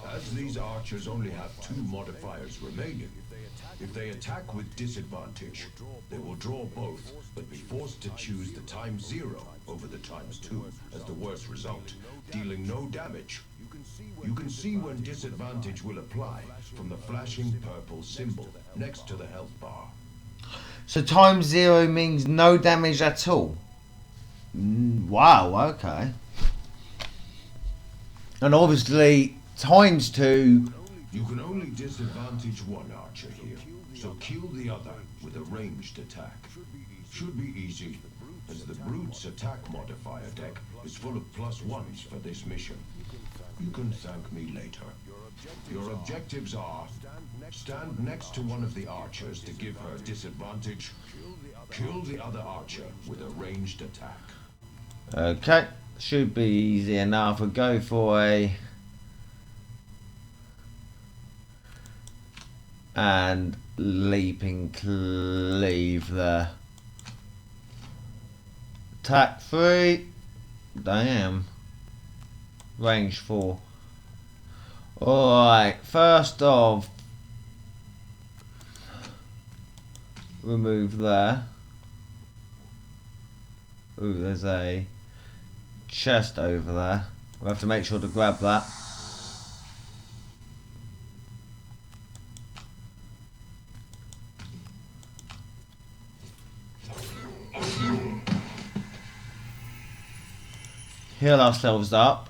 As these archers only have 2 modifiers remaining, if they attack with disadvantage, they will draw both, but be forced to choose the ×0 over the ×2 as the worst result, dealing no damage. You can see when disadvantage will apply from the flashing purple symbol next to the health bar. So ×0 means no damage at all. Wow, okay. And obviously ×2. You can only disadvantage one archer here, so kill the other with a ranged attack. Should be easy, as the Brute's attack modifier deck is full of +1s for this mission. You can thank me later. Your objectives are: stand next to one of the archers to give her disadvantage, kill the other archer with a ranged attack. Okay. Should be easy enough. We'll go for a... And leaping cleave there. Attack 3. Damn. Range 4. Alright, first off, remove there. Ooh, there's a chest over there. We'll have to make sure to grab that. Heal ourselves up.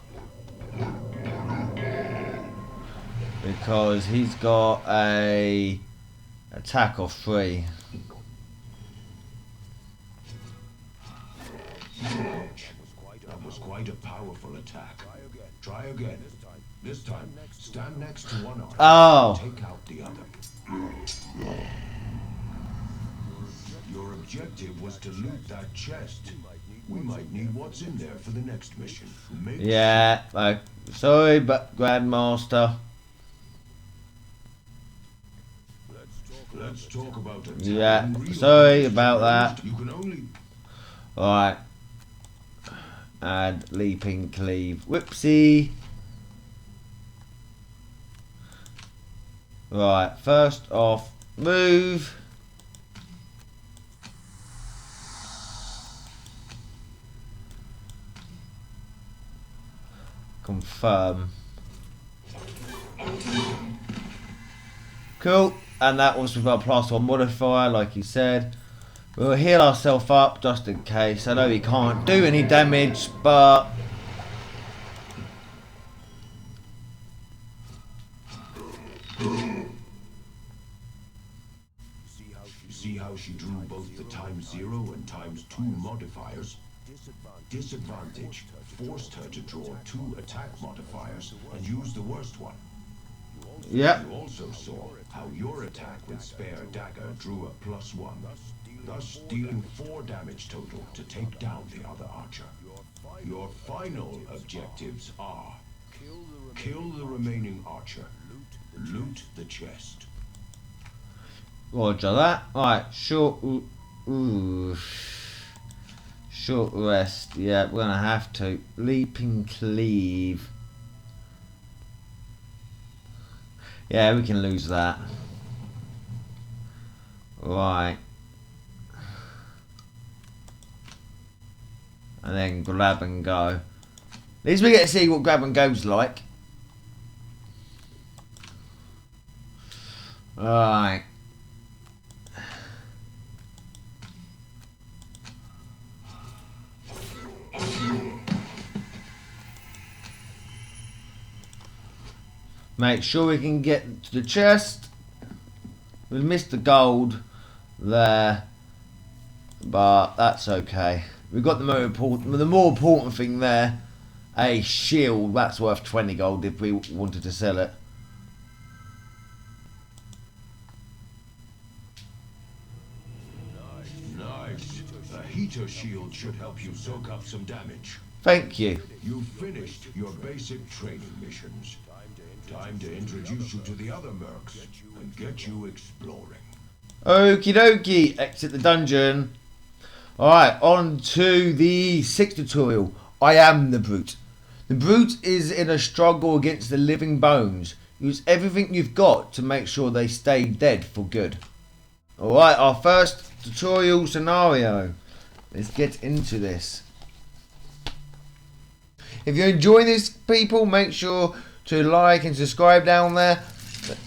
Because he's got a attack of 3. That was quite a powerful attack. Try again. This time, stand next to one archer. Oh. Take out the other. Your objective was to loot that chest. We might need what's in there for the next mission. Yeah, sorry, but Grandmaster. Let's talk about it. Yeah, sorry about that. You can only... Alright. And leaping cleave. Whoopsie. Right, first off, move. Confirm. Cool. And that was with our +1 modifier, like he said. We'll heal ourselves up just in case. I know he can't do any damage, but See how she drew both the ×0 and ×2 modifiers? Disadvantage forced her to draw 2 attack modifiers and use the worst one. yep. You also saw how your attack with spare dagger drew a +1, thus dealing 4 damage total to take down the other archer. Your final objectives are: kill the remaining archer, loot the chest. Roger that. Right, short short rest. Yeah, we're gonna have to. Leaping cleave. Yeah, we can lose that. Right. And then grab and go. At least we get to see what grab and go's like. Right. Make sure we can get to the chest. We missed the gold there, but that's okay. We got the more important thing there, a shield. That's worth 20 gold if we wanted to sell it. Nice. A heater shield should help you soak up some damage. Thank you. You've finished your basic training missions. Time to introduce you to the other mercs and get you exploring. Okie dokie, exit the dungeon. Alright, on to the 6th tutorial. I am the Brute. The Brute is in a struggle against the living bones. Use everything you've got to make sure they stay dead for good. Alright, our first tutorial scenario. Let's get into this. If you're enjoying this, people, make sure to like and subscribe down there.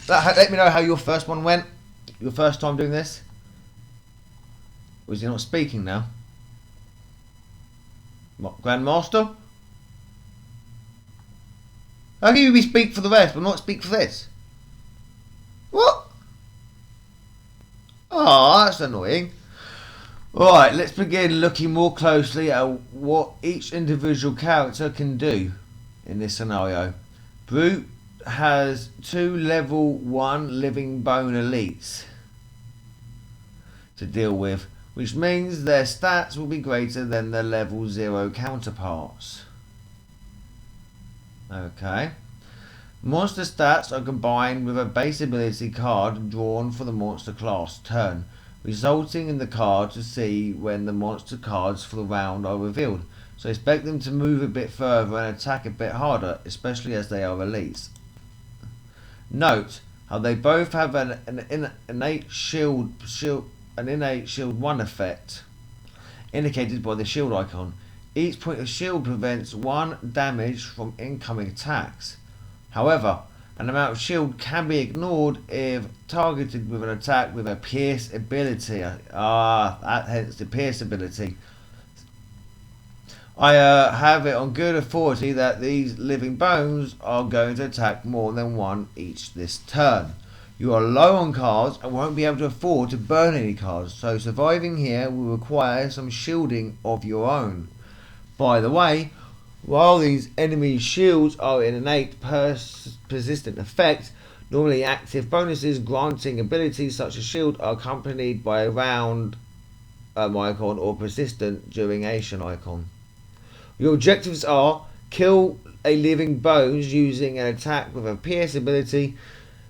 Let me know how your first one went. Your first time doing this. Or is he not speaking now? What, Grandmaster? How can you speak for the rest but not speak for this? What? Oh, that's annoying. Right, let's begin looking more closely at what each individual character can do in this scenario. Brute has 2 level 1 living bone elites to deal with, which means their stats will be greater than their level 0 counterparts. Okay. Monster stats are combined with a base ability card drawn for the monster class turn, resulting in the card to see when the monster cards for the round are revealed. So expect them to move a bit further and attack a bit harder, especially as they are elites. Note how they both have an innate shield 1 effect, indicated by the shield icon. Each point of shield prevents 1 damage from incoming attacks. However, an amount of shield can be ignored if targeted with an attack with a pierce ability. Hence the pierce ability. I have it on good authority that these living bones are going to attack more than 1 each this turn. You are low on cards and won't be able to afford to burn any cards, so surviving here will require some shielding of your own. By the way, while these enemy shields are an innate persistent effect, normally active bonuses granting abilities such as shield are accompanied by a round icon or persistent duration icon. Your objectives are kill a living bones using an attack with a PS ability,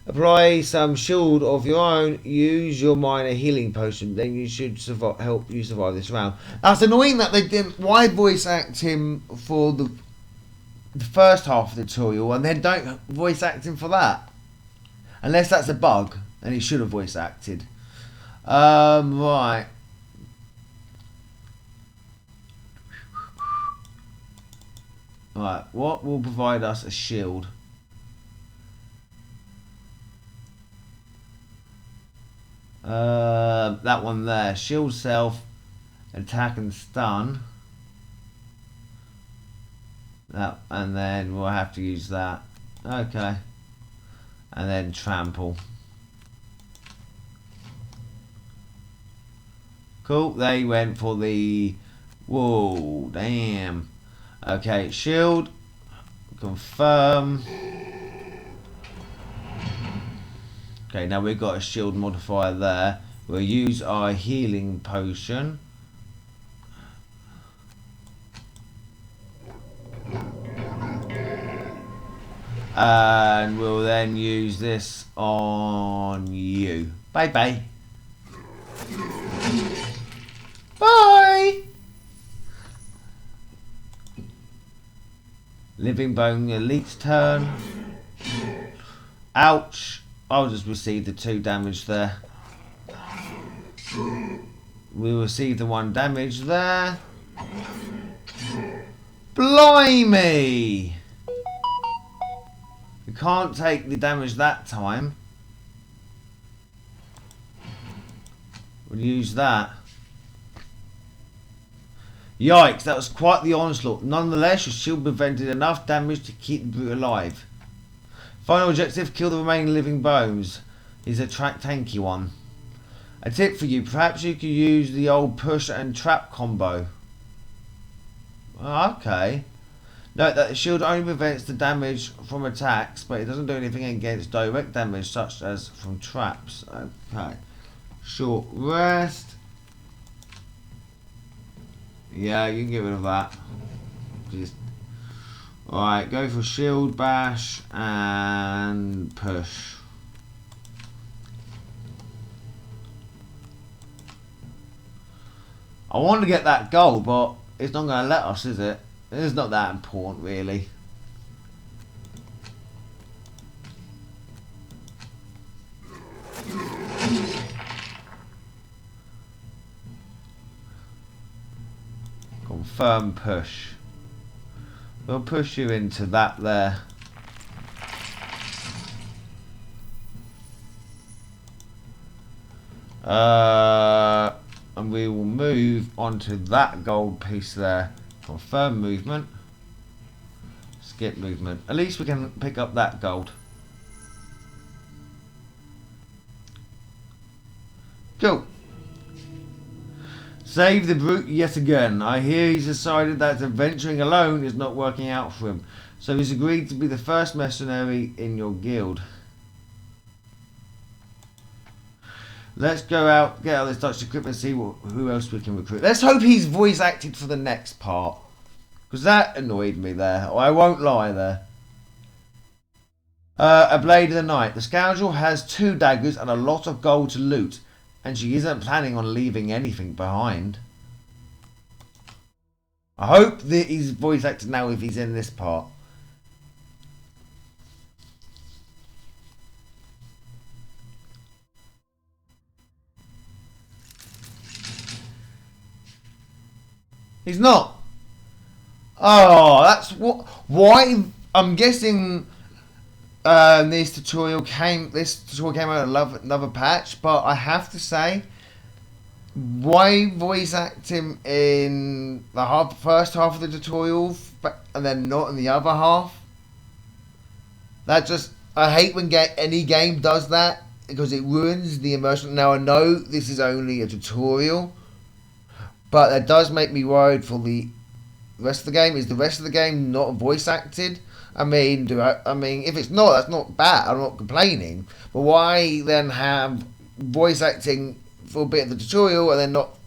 apply some shield of your own, use your minor healing potion, then you should help you survive this round. That's annoying that they didn't. Why voice act him for the first half of the tutorial and then don't voice act him for that? Unless that's a bug and he should have voice acted. Right. Right, what will provide us a shield? That one there. Shield self, attack and stun. That, and then we'll have to use that. Okay. And then trample. Cool, they went for the... Whoa, damn. Okay, shield. Confirm. Okay, now we've got a shield modifier there. We'll use our healing potion. And we'll then use this on you. Bye bye. Bye. Living Bone Elite's turn. Ouch. I'll just receive the 2 damage there. We receive the 1 damage there. Blimey! You can't take the damage that time. We'll use that. Yikes, that was quite the onslaught. Nonetheless, your shield prevented enough damage to keep the brute alive. Final objective, kill the remaining living bones. He's a tanky one. A tip for you, perhaps you could use the old push and trap combo. Okay. Note that the shield only prevents the damage from attacks, but it doesn't do anything against direct damage such as from traps. Okay. Short rest. Yeah, you can get rid of that. Just alright, go for shield bash and push. I want to get that goal, but it's not going to let us, is it? It's not that important, really. Confirm push. We'll push you into that there. And we will move onto that gold piece there. Confirm movement. Skip movement. At least we can pick up that gold. Cool. Save the brute yet again. I hear he's decided that adventuring alone is not working out for him. So he's agreed to be the first mercenary in your guild. Let's go out, get out of this Dutch equipment and see who else we can recruit. Let's hope he's voice acted for the next part. Because that annoyed me there. I won't lie there. A Blade of the Night. The scoundrel has 2 daggers and a lot of gold to loot. And she isn't planning on leaving anything behind. I hope that he's voice acted now if he's in this part. He's not. Oh, that's what. Why? I'm guessing this tutorial came. This tutorial came out of another patch, but I have to say, why voice acting in the first half of the tutorial and then not in the other half? That just, I hate when any game does that because it ruins the immersion. Now I know this is only a tutorial, but that does make me worried for the rest of the game. Is the rest of the game not voice acted? I mean, if it's not, that's not bad. I'm not complaining. But why then have voice acting for a bit of the tutorial and then not?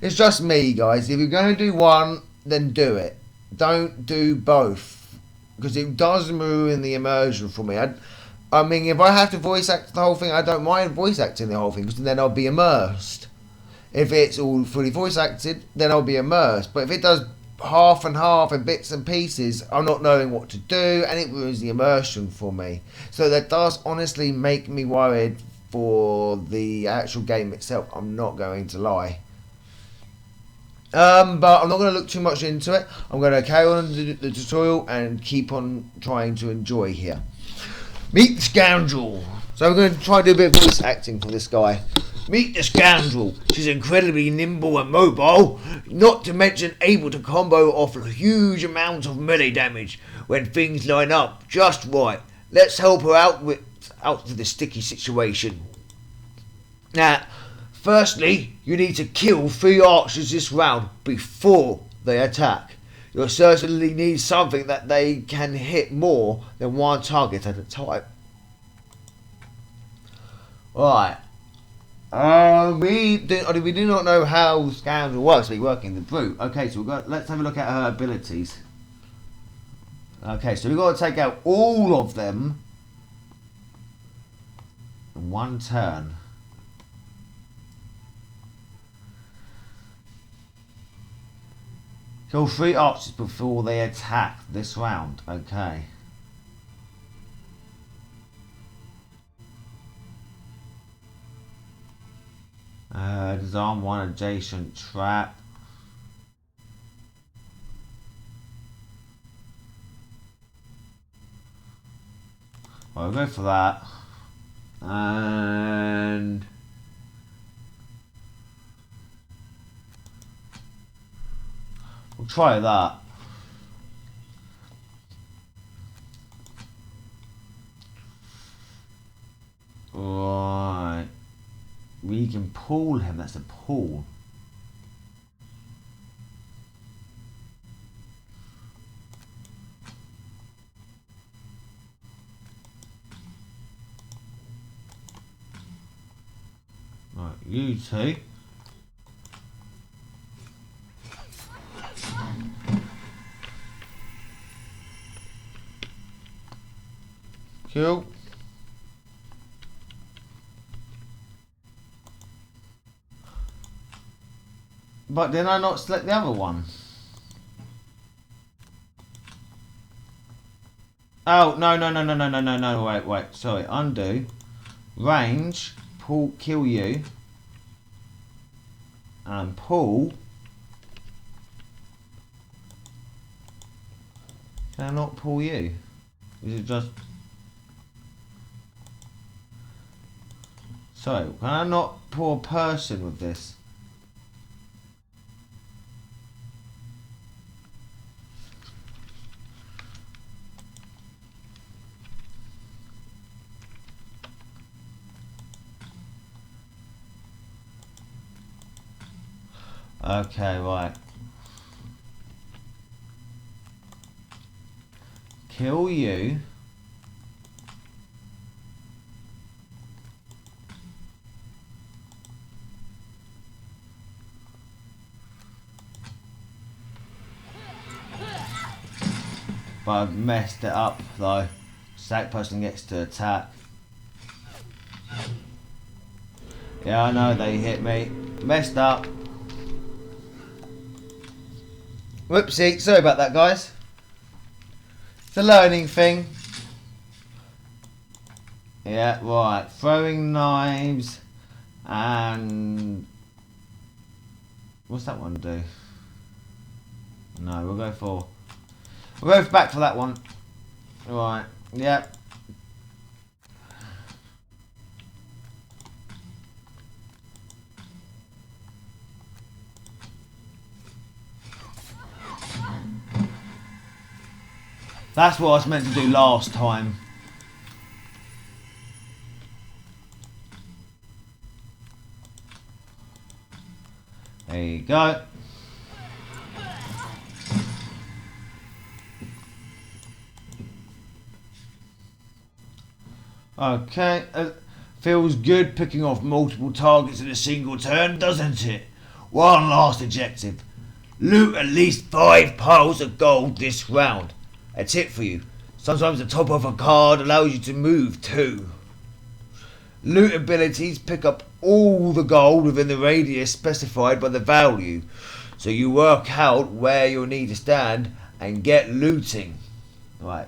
It's just me, guys. If you're going to do one, then do it. Don't do both, because it does ruin the immersion for me. I mean, if I have to voice act the whole thing, I don't mind voice acting the whole thing, because then I'll be immersed. If it's all fully voice acted, then I'll be immersed. But if it does half and half and bits and pieces, I'm not knowing what to do, and it ruins the immersion for me. So that does honestly make me worried for the actual game itself. I'm not going to lie. But I'm not going to look too much into it. I'm going to carry on the tutorial and keep on trying to enjoy here. Meet the scoundrel. So I'm going to try to do a bit of voice acting for this guy. Meet the scoundrel. She's incredibly nimble and mobile, not to mention able to combo off a huge amount of melee damage when things line up just right. Let's help her out of the sticky situation. Now, firstly, you need to kill 3 archers this round before they attack. You'll certainly need something that they can hit more than one target at a time. Right. We do not know how Scoundrel works. We're working the brute. Okay, so let's have a look at her abilities. Okay, so we've got to take out all of them in one turn. Kill 3 archers before they attack this round. Okay. Disarm 1 adjacent trap. I'll go for that. And we'll try that. Right. We can pull him. That's a pull. Right, you two. Cool. But did I not select the other one? Oh, no, wait, sorry, undo. Range, pull, kill you. And pull. Can I not pull you? Is it just... Sorry, can I not pull a person with this? Okay, right. Kill you. But I've messed it up though. Sack person gets to attack. Yeah, I know they hit me. Messed up. Whoopsie, sorry about that, guys. It's a learning thing. Yeah, right. Throwing knives and... What's that one do? No, we'll go for We're both back for that one. Right, yep. That's what I was meant to do last time. There you go. Okay, feels good picking off multiple targets in a single turn, doesn't it? One last objective. Loot at least 5 piles of gold this round. A tip for you. Sometimes the top of a card allows you to move too. Loot abilities pick up all the gold within the radius specified by the value. So you work out where you'll need to stand and get looting. Right.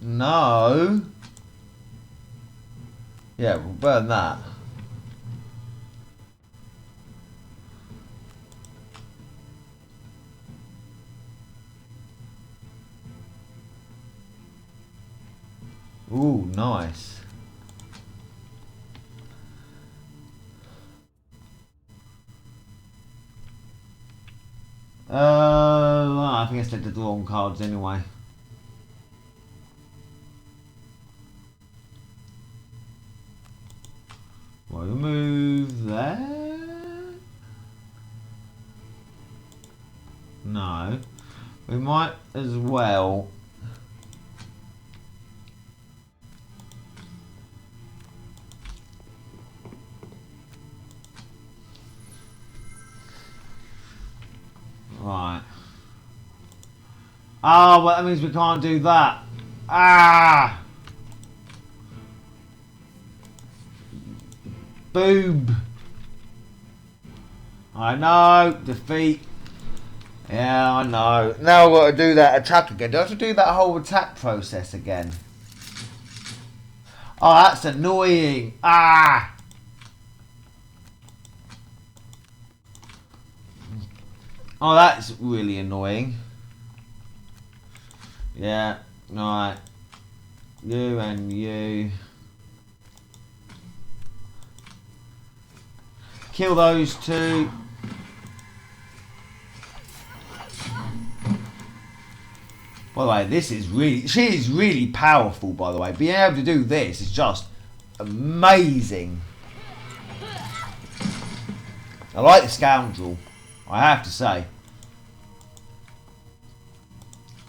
No. Yeah, we'll burn that. Ooh, nice. I think I selected the wrong cards anyway. We'll move there. No. We might as well. Right. Ah, well, that means we can't do that. Ah! Boom! I know, defeat. Yeah, I know. Now I've got to do that attack again. Do I have to do that whole attack process again? Oh, that's annoying. Ah! Oh, that's really annoying. Yeah, right. You and you. Kill those two. By the way, this is really... She is really powerful, by the way. Being able to do this is just amazing. I like the scoundrel, I have to say.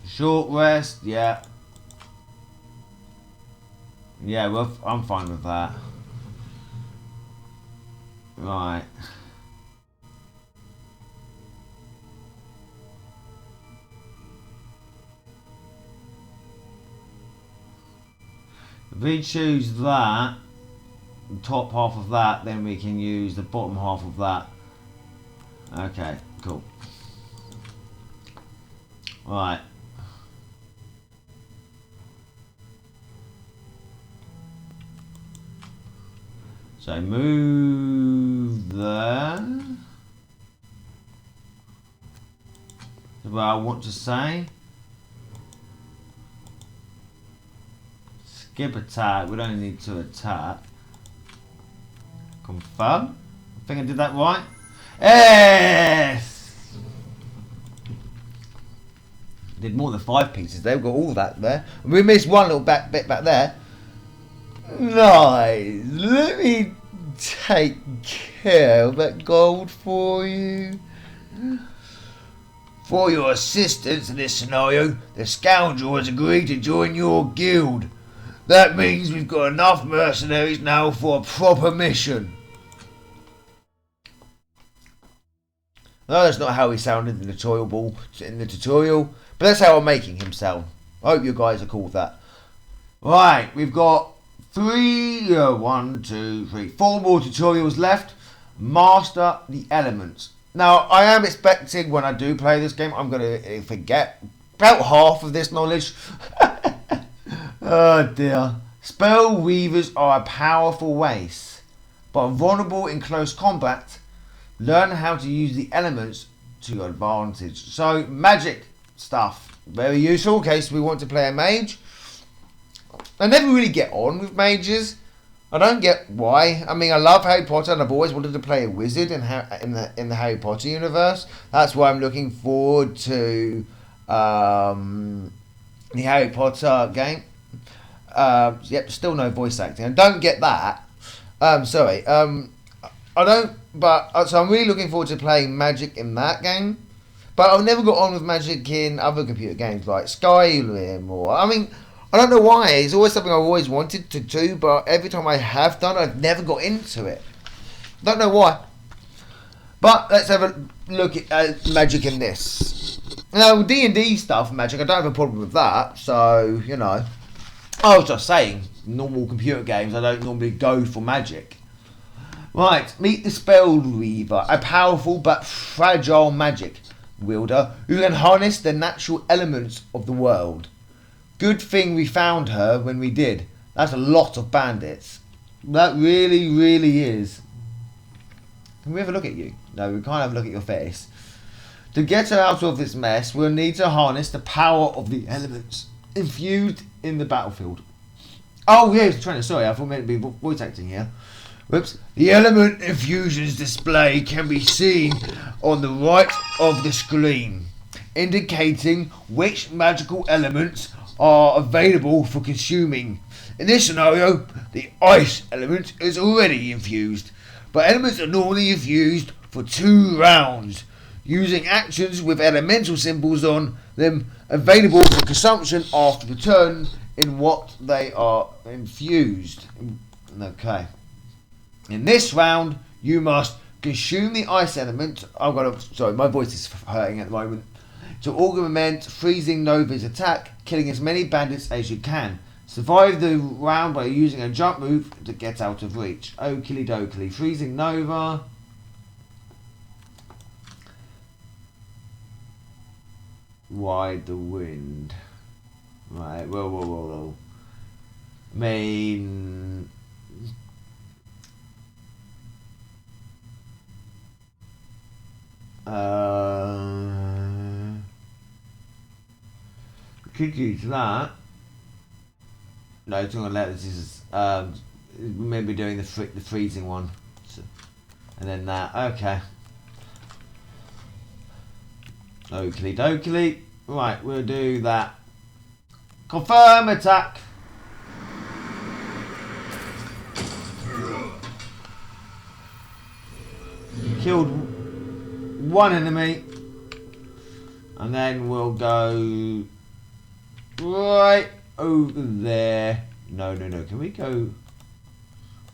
Short rest, yeah. Yeah, well, I'm fine with that. Right. If we choose that, the top half of that, then we can use the bottom half of that. Okay, cool. Right. So move there. That's what I want to say. Skip attack. We don't need to attack. Confirm. I think I did that right. Yes! Did more than 5 pieces. They've got all that there. We missed one little bit back there. Nice. Let me take care of that gold for you. For your assistance in this scenario, the scoundrel has agreed to join your guild. That means we've got enough mercenaries now for a proper mission. No, that's not how he sounded in the tutorial, but that's how I'm making him sound. I hope you guys are cool with that. Right, we've got 4 more tutorials left. Master the elements. Now, I am expecting when I do play this game, I'm going to forget about half of this knowledge. Oh dear. Spell weavers are a powerful race. but are vulnerable in close combat. Learn how to use the elements to your advantage. So magic stuff, very useful in case we want to play a mage. I never really get on with mages. I don't get why. I mean, I love Harry Potter and I've always wanted to play a wizard in the Harry Potter universe. That's why I'm looking forward to the Harry Potter game. Yep, still no voice acting. I don't get that. Sorry. I don't. But so I'm really looking forward to playing magic in that game. But I've never got on with magic in other computer games like Skyrim or. I mean, I don't know why. It's always something I've always wanted to do, but every time I have done, I've never got into it. Don't know why. But let's have a look at magic in this. Now, D&D stuff, magic, I don't have a problem with that. So, you know. I was just saying, normal computer games, I don't normally go for magic. Right, meet the Spell Weaver, a powerful but fragile magic wielder who can harness the natural elements of the world. Good thing we found her when we did. That's a lot of bandits. That really, really is. Can we have a look at you? No, we can't have a look at your face. To get her out of this mess, we'll need to harness the power of the elements infused in the battlefield. Oh, here's the trainer. Sorry, I thought meant to be voice acting here. Whoops. The element infusions display can be seen on the right of the screen, indicating which magical elements are available for consuming. In this scenario, the ice element is already infused, but elements are normally infused for 2 rounds, using actions with elemental symbols on them available for consumption after the turn in what they are infused. Okay. In this round, you must consume the ice element. Sorry, my voice is hurting at the moment. To augment Freezing Nova's attack, killing as many bandits as you can. Survive the round by using a jump move to get out of reach. Oakley dokley. Freezing Nova. Ride the wind. Right, whoa. I mean... could use that. No, it's not gonna let this is maybe doing the freezing one, so, and then that. Okay. Oakley dokley. Right, we'll do that. Confirm attack. Killed one enemy, and then we'll go right over there. No. Can we go?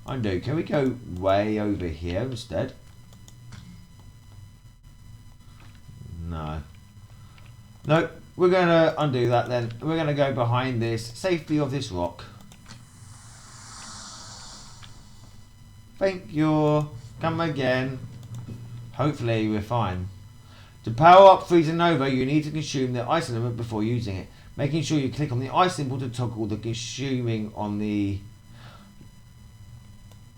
Undo. Can we go way over here instead? No. Nope. We're going to undo that then. We're going to go behind this. Safety of this rock. Thank you. Come again. Hopefully we're fine. To power up Freezing Nova, you need to consume the ice element before using it. Making sure you click on the ice symbol to toggle the consuming on the...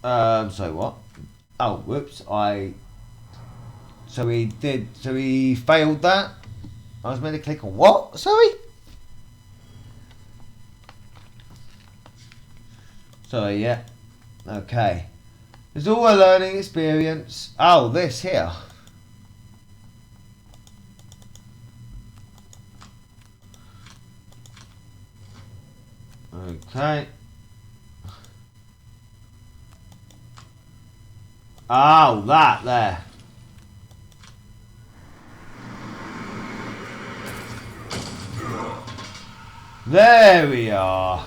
so what? Oh, whoops. So he failed that? I was meant to click on what? Sorry? Sorry, yeah. Okay. It's all a learning experience. Oh, this here. Okay. Oh, that there. There we are.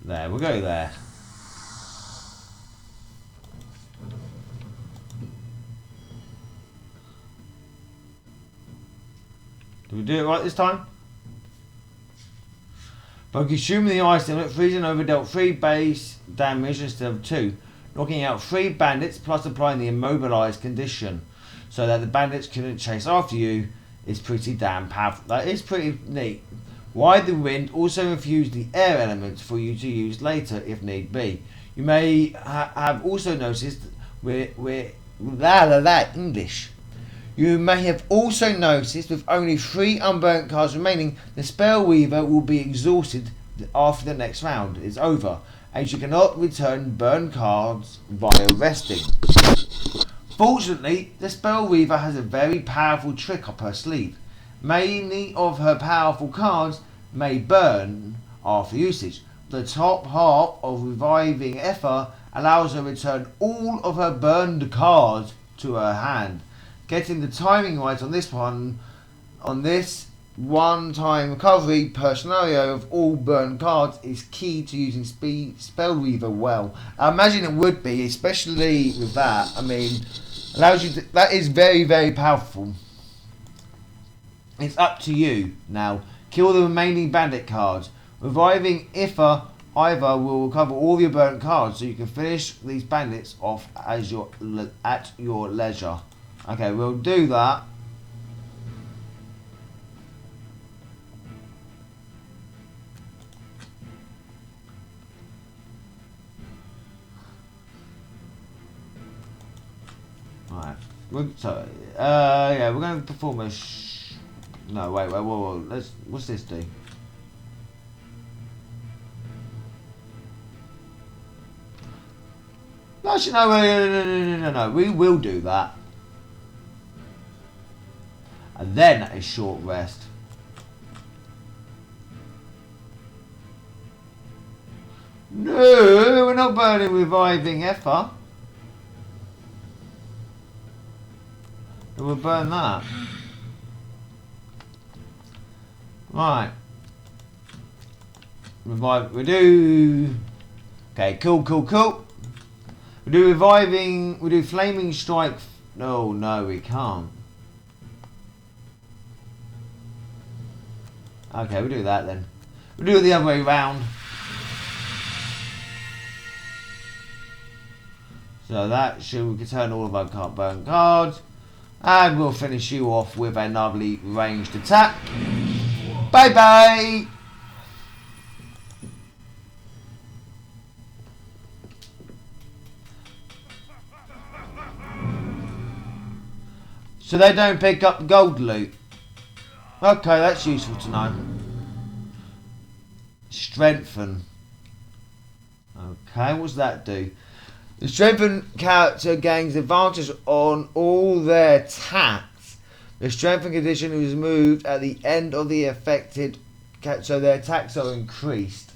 There, we'll go there. Did we do it right this time? By consuming the ice element, Freezing Nova dealt 3 base damage instead of 2, knocking out 3 bandits plus applying the immobilized condition. so that the bandits couldn't chase after you is pretty damn powerful. That is pretty neat. Ride the Wind also infused the air elements for you to use later if need be. You may have also noticed English. You may have also noticed with only 3 unburnt cards remaining, the Spell Weaver will be exhausted after the next round is over, and you cannot return burned cards via resting. Fortunately, the Spell Weaver has a very powerful trick up her sleeve. Many of her powerful cards may burn after usage. The top half of Reviving Ether allows her to return all of her burned cards to her hand. Getting the timing right on this one-time recovery per scenario of all burned cards is key to using Spellweaver well. I imagine it would be, especially with that. I mean, allows you to, that is very, very powerful. It's up to you now. Kill the remaining bandit cards. Reviving Ether will recover all your burnt cards, so you can finish these bandits off at your leisure. Okay, we'll do that. Right. Yeah, we're going to perform a. No, wait. What's this do? Actually, no. We will do that. And then a short rest. No, we're not burning Reviving Ether. We'll burn that. Right. Revive. We do. Okay, cool. We do Reviving. We do Flaming Strike. No, we can't. Okay, we'll do that then. We'll do it the other way round. So that should return all of our burn cards. And we'll finish you off with a lovely ranged attack. Bye bye! So they don't pick up gold loot. Okay, that's useful to know. Strengthen. Okay, what's that do? The strengthened character gains advantage on all their attacks. The strengthened condition is removed at the end of the affected, so their attacks are increased.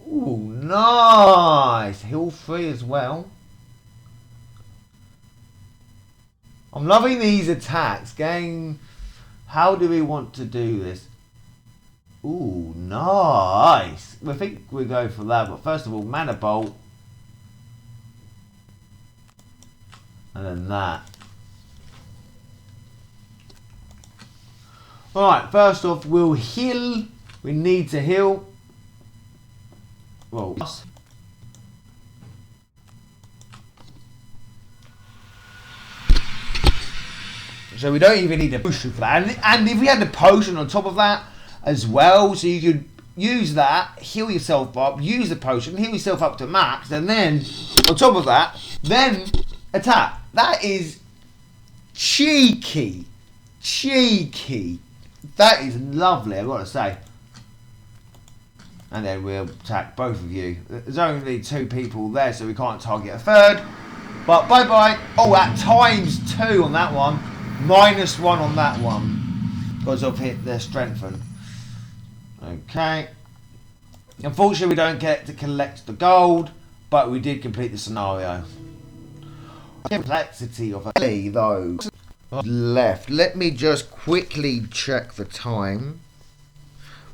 Ooh, nice! Heal 3 as well. I'm loving these attacks. How do we want to do this? Ooh, nice. I think we'll go for that. But first of all, Mana Bolt. And then that. Alright, first off, we'll heal. We need to heal. Well, so we don't even need a potion for that. And if we had the potion on top of that as well, so you could use that, heal yourself up, use the potion, heal yourself up to max, and then on top of that, then attack. That is cheeky. That is lovely, I've got to say. And then we'll attack both of you. There's only 2 people there, so we can't target a third. But bye. Oh, at ×2 on that one. -1 on that one. Because I've hit their strengthen. Okay. Unfortunately, we don't get to collect the gold, but we did complete the scenario. Complexity of those left. Let me just quickly check the time.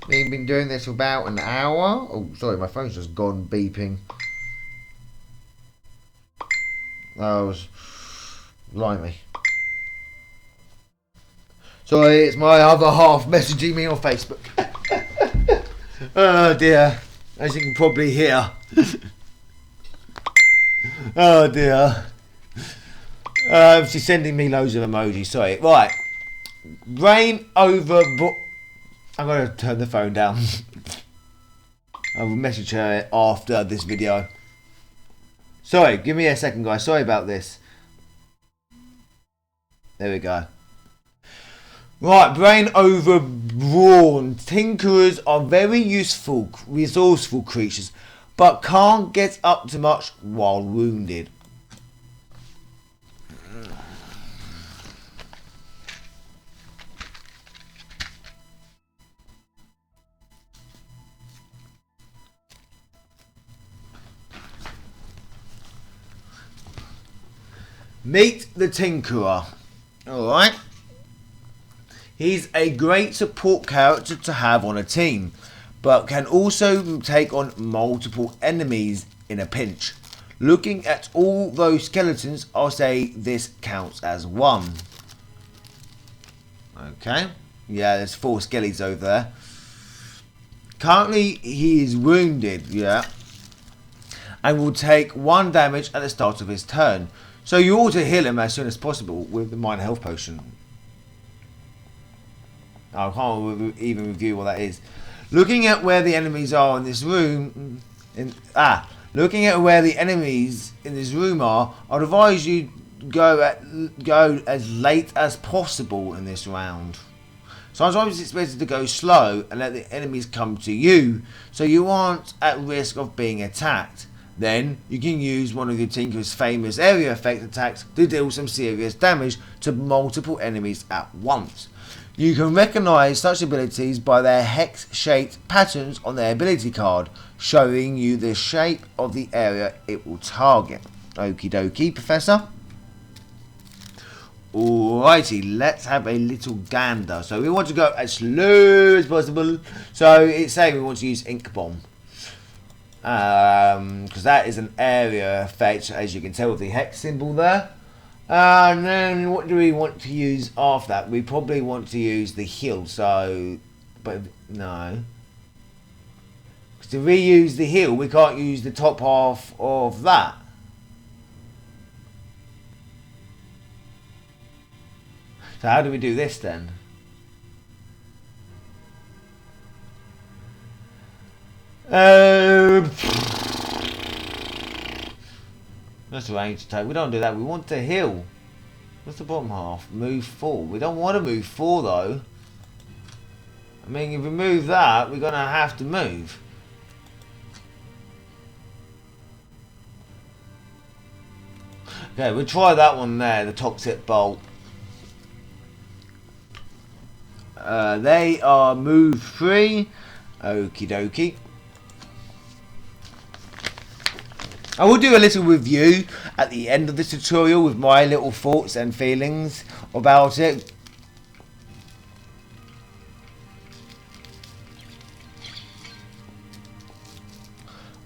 We've been doing this for about an hour. Oh, sorry, my phone's just gone beeping. That was blimey. Sorry, it's my other half messaging me on Facebook. Oh dear, as you can probably hear. Oh dear. She's sending me loads of emojis. Sorry. Right. Rain over. I'm going to turn the phone down. I will message her after this video. Sorry. Give me a second, guys. Sorry about this. There we go. Right. Brain over brawn. Tinkerers are very useful, resourceful creatures, but can't get up to much while wounded. Meet the Tinkerer. Alright. He's a great support character to have on a team, but can also take on multiple enemies in a pinch. Looking at all those skeletons, I'll say this counts as one. Okay. Yeah, there's 4 skellies over there. Currently, he is wounded, yeah, and will take 1 damage at the start of his turn. So you ought to heal him as soon as possible with the minor health potion. I can't even review what that is. Looking at where the enemies are in this room, looking at where the enemies in this room are, I'd advise you go as late as possible in this round. Sometimes it's better to go slow and let the enemies come to you, so you aren't at risk of being attacked. Then you can use one of your Tinker's famous area effect attacks to deal some serious damage to multiple enemies at once. You can recognise such abilities by their hex-shaped patterns on their ability card, showing you the shape of the area it will target. Okie dokie, Professor. Alrighty, let's have a little gander. So we want to go as slow as possible. So it's saying we want to use Ink Bomb. Because that is an area effect, as you can tell with the hex symbol there. And then what do we want to use after that? We probably want to use the heal. So, but no. Because to reuse the heal, we can't use the top half of that. So how do we do this then? That's a range attack. We don't do that. We want to heal. What's the bottom half? Move 4. We don't want to move 4 though. I mean, if we move that, we're going to have to move. Okay, we'll try that one there, the Toxic Bolt. They are move 3. Okie dokie. I will do a little review at the end of this tutorial with my little thoughts and feelings about it.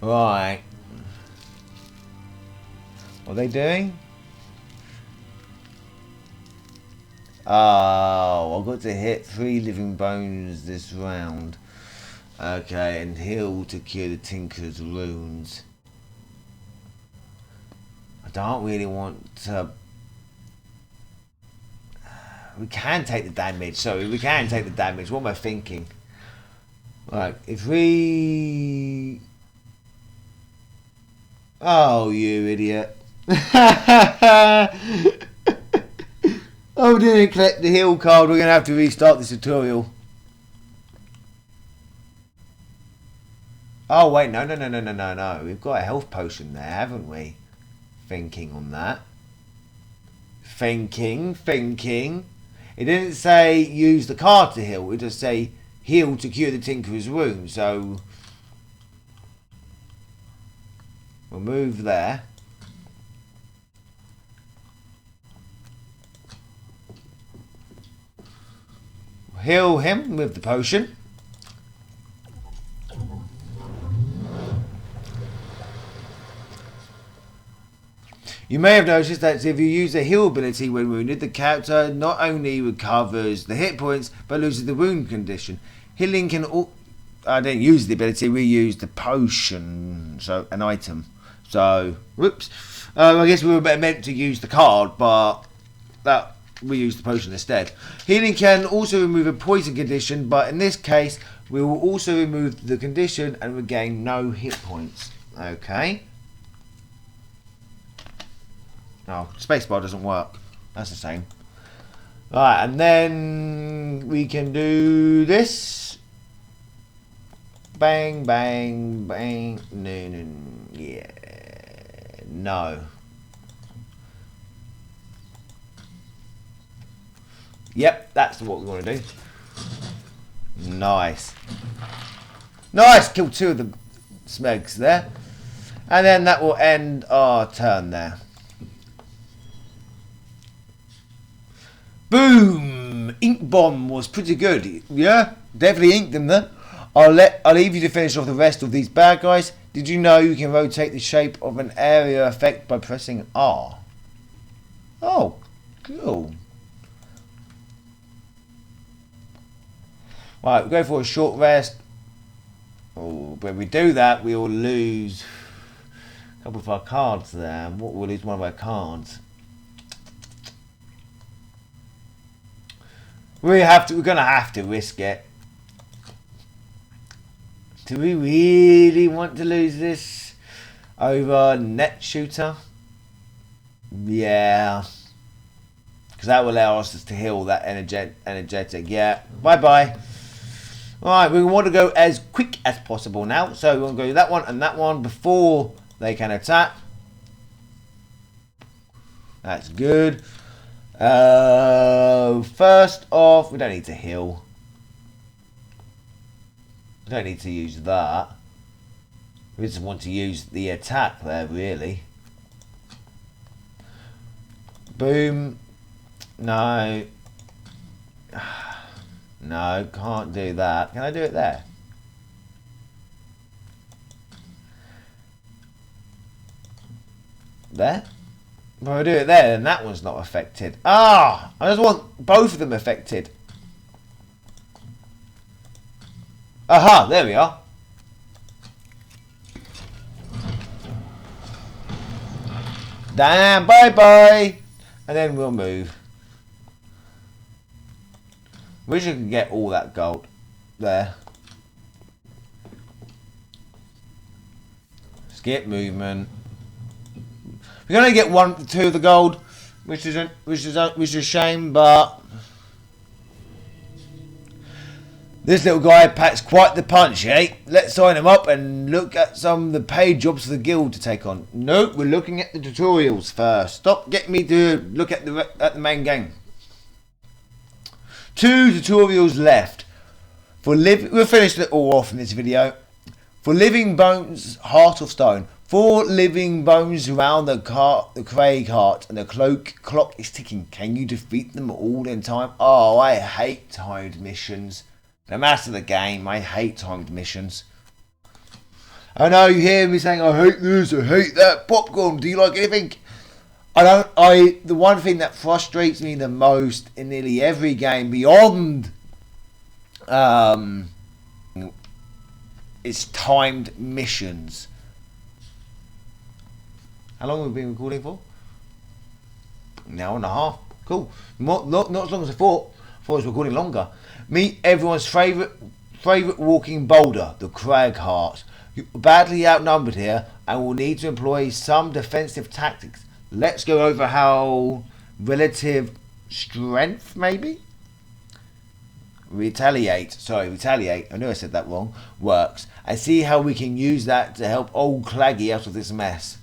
Right. What are they doing? Oh, I've got to hit 3 living bones this round. Okay, and heal to cure the Tinker's wounds. I don't really want to... We can take the damage. Sorry, we can take the damage. What am I thinking? Right, if we... Oh, you idiot. Oh, we didn't collect the heal card. We're going to have to restart this tutorial. Oh, wait. No. We've got a health potion there, haven't we? Thinking on that. Thinking. It didn't say use the card to heal. It just say heal to cure the Tinker's wound. So we'll move there. Heal him with the potion. You may have noticed that if you use a heal ability when wounded, the character not only recovers the hit points, but loses the wound condition. Healing can... I didn't use the ability, we used the potion, so an item. So, whoops. I guess we were meant to use the card, but that we used the potion instead. Healing can also remove a poison condition, but in this case, we will also remove the condition and regain no hit points. Okay. Oh, spacebar doesn't work. That's the same. Right, and then we can do this. Bang, bang, bang. No, no, yeah. No. Yep, that's what we want to do. Nice. Nice! Killed 2 of the smegs there. And then that will end our turn there. Boom! Ink bomb was pretty good. Yeah, definitely inked them then. I'll leave you to finish off the rest of these bad guys. Did you know you can rotate the shape of an area effect by pressing R? Oh, cool. Right, we'll go for a short rest. Oh, when we do that, we will lose a couple of our cards there. We'll lose one of our cards. We're gonna have to risk it. Do we really want to lose this over net shooter? Yeah, because that will allow us to heal that energetic. Yeah, bye bye. All right, we want to go as quick as possible now, so we're gonna go that one before they can attack. That's good. First off, we don't need to heal. We don't need to use that. We just want to use the attack there, really. Boom. No. No, can't do that. Can I do it there? There? If I do it there, then that one's not affected. Ah! I just want both of them affected. Aha! There we are. Damn! Bye-bye! And then we'll move. Wish I could get all that gold there. Skip movement. We can only get 2 of the gold, which is a shame, but this little guy packs quite the punch, eh? Let's sign him up and look at some of the paid jobs for the guild to take on. Nope, we're looking at the tutorials first. Stop getting me to look at the main game. 2 tutorials left. We'll finish it all off in this video. For living bones, heart of stone. 4 living bones around the Craig heart, and the clock is ticking. Can you defeat them all in time? Oh, I hate timed missions. No matter the game, I hate timed missions. I know you hear me saying, I hate this, I hate that. Popcorn, do you like anything? The one thing that frustrates me the most in nearly every game beyond is timed missions. How long have we been recording for? An hour and a half. Cool. Not as long as I thought. I thought I was recording longer. Meet everyone's favourite walking boulder, the Cragheart. You're badly outnumbered here and will need to employ some defensive tactics. Let's go over how relative strength, maybe? Retaliate. I know I said that wrong. Works. And see how we can use that to help old Claggy out of this mess.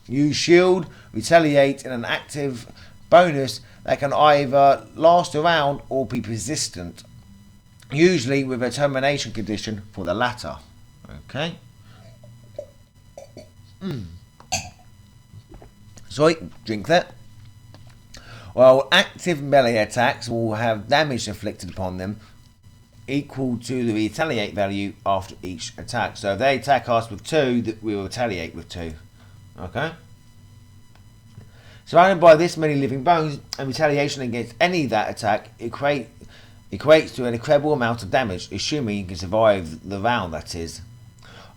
Use shield, retaliate, and an active bonus that can either last around or be persistent. Usually with a termination condition for the latter. Okay. Sorry, drink that. Well, active melee attacks will have damage inflicted upon them equal to the retaliate value after each attack. So if they attack us with 2, we will retaliate with 2. Okay? Surrounded by this many living bones, and retaliation against any that attack equates to an incredible amount of damage, assuming you can survive the round, that is.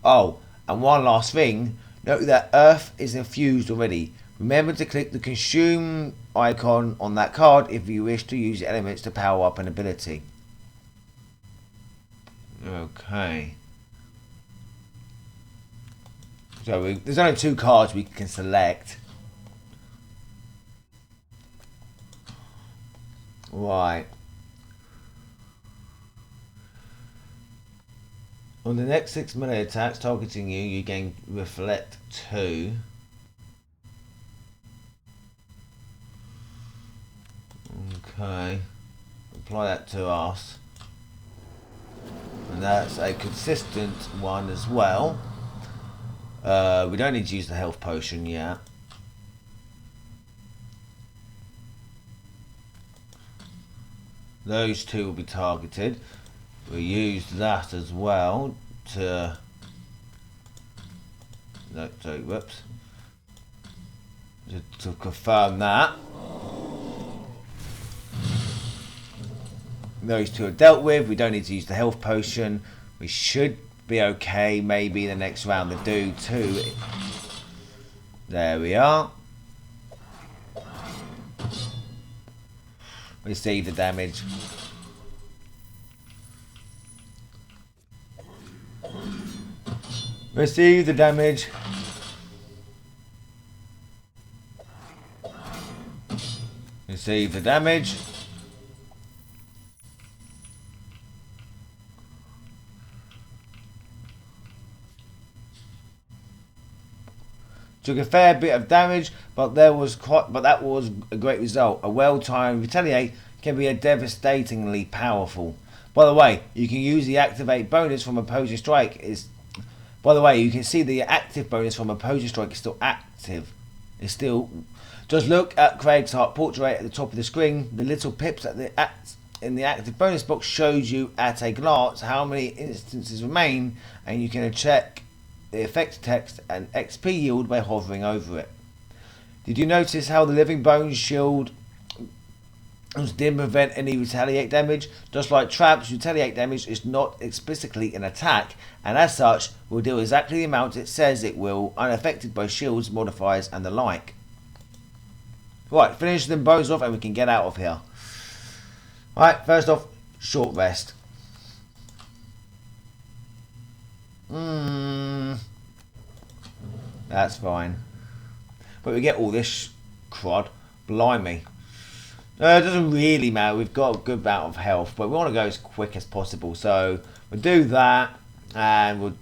Oh, and one last thing. Note that Earth is infused already. Remember to click the consume icon on that card if you wish to use elements to power up an ability. Okay. So there's only 2 cards we can select. Right. On the next 6 melee attacks targeting you, you gain Reflect 2. Okay. Apply that to us. And that's a consistent one as well. We don't need to use the health potion yet. Those 2 will be targeted. We use that as well to... No, sorry, whoops. To confirm that. Those 2 are dealt with. We don't need to use the health potion. We should be okay. Maybe in the next round to do 2. There we are. Receive the damage. Receive the damage. Receive the damage. Took a fair bit of damage, but that was a great result. A well-timed retaliate can be devastatingly powerful. By the way, you can use the activate bonus from opposing strike. By the way, you can see the active bonus from opposing strike is still active. It's still. Just look at Craig's heart portrait at the top of the screen. The little pips in the active bonus box shows you at a glance how many instances remain, and you can check the effect text and XP yield by hovering over it. Did you notice how the living bones shield didn't prevent any retaliate damage? Just like traps, retaliate damage is not explicitly an attack, and as such will deal exactly the amount it says it will, unaffected by shields, modifiers and the like. Right, finish them bones off and we can get out of here. Right, first off, short rest. That's fine. But we get all this crud. Blimey. It doesn't really matter. We've got a good amount of health, but we want to go as quick as possible. So we'll do that, and we'll.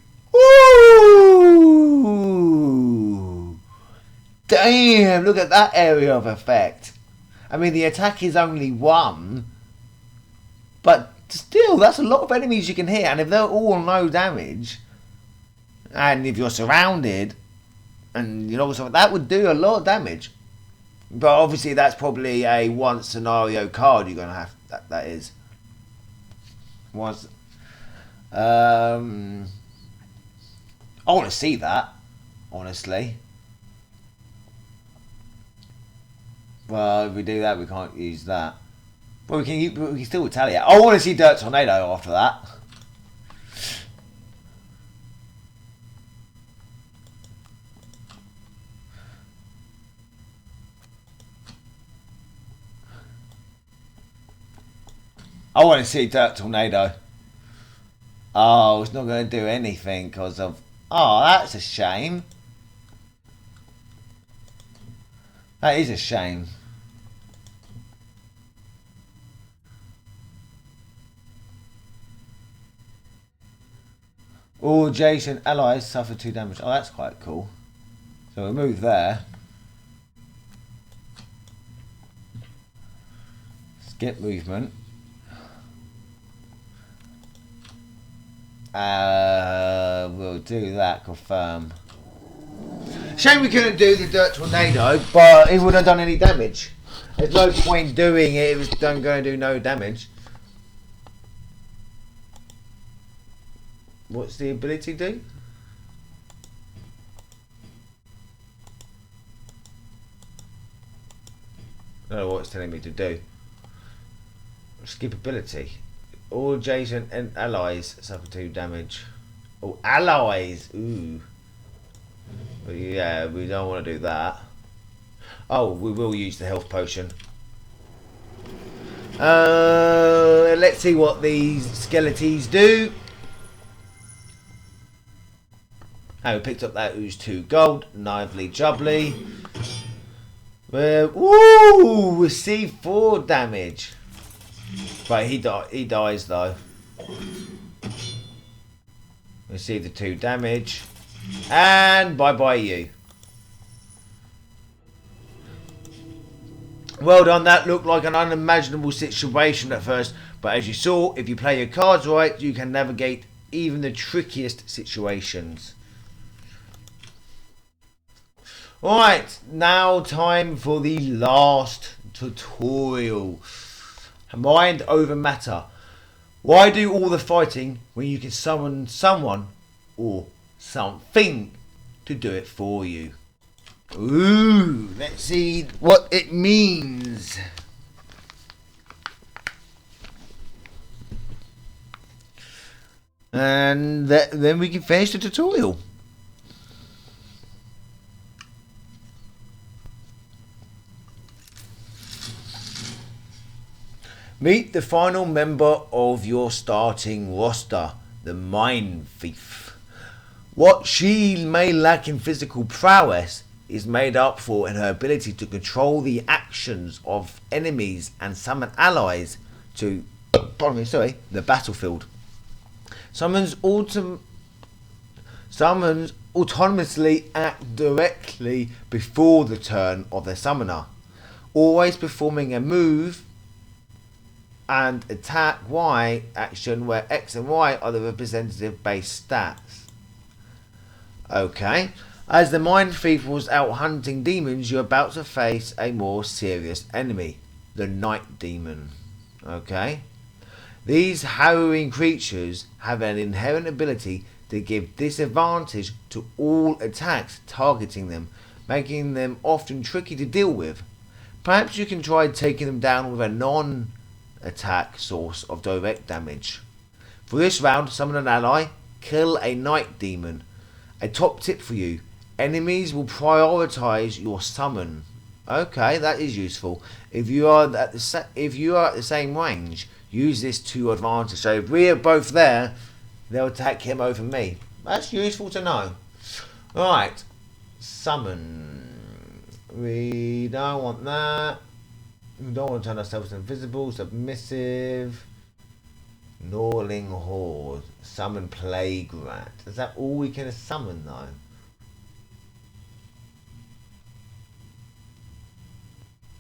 Ooh! Damn! Look at that area of effect. I mean, the attack is only 1, but still, that's a lot of enemies you can hit, and if they're all no damage, and if you're surrounded, and you know, so that would do a lot of damage. But obviously that's probably a 1 scenario card you're going to have. That is. Once. I want to see that, honestly. Well, if we do that, we can't use that. But we can still retaliate. I want to see Dirt Tornado after that. I want to see Dirt Tornado. Oh, it's not going to do anything because of... Oh, that's a shame. That is a shame. All adjacent allies suffer 2 damage. Oh, that's quite cool. So we'll move there. Skip movement. We'll do that, confirm. Shame we couldn't do the Dirt Tornado, but it wouldn't have done any damage. There's no point doing it, it was going to do no damage. What's the ability do? I don't know what it's telling me to do. Skip ability. All adjacent and allies suffer 2 damage. Oh, allies! Ooh. But yeah, we don't want to do that. Oh, we will use the health potion. Let's see what these skeletons do. Oh, we picked up that ooze 2 gold. Nively jubbly. Woo! Receive 4 damage. Right, he dies though. Receive the 2 damage. And bye-bye you. Well done, that looked like an unimaginable situation at first, but as you saw, if you play your cards right, you can navigate even the trickiest situations. Alright, now time for the last tutorial. Mind over matter. Why do all the fighting when you can summon someone or something to do it for you? Ooh, let's see what it means. And then we can finish the tutorial. Meet the final member of your starting roster, the Mind Thief. What she may lack in physical prowess is made up for in her ability to control the actions of enemies and summon allies to the battlefield. Summons autonomously act directly before the turn of the summoner, always performing a move and attack Y action where X and Y are the representative base stats. Okay. As the Mind Thief was out hunting demons, you're about to face a more serious enemy, the Night Demon. Okay. These harrowing creatures have an inherent ability to give disadvantage to all attacks targeting them, making them often tricky to deal with. Perhaps you can try taking them down with a non-attack source of direct damage. For this round, summon an ally, kill a Night Demon. A top tip for you. Enemies will prioritise your summon. Okay, that is useful. If you are at the same range, use this to your advantage. So if we are both there, they'll attack him over me. That's useful to know. Right, summon. We don't want that. We don't want to turn ourselves invisible. Submissive. Gnawing Horde. Summon Plague Rat. Is that all we can summon though?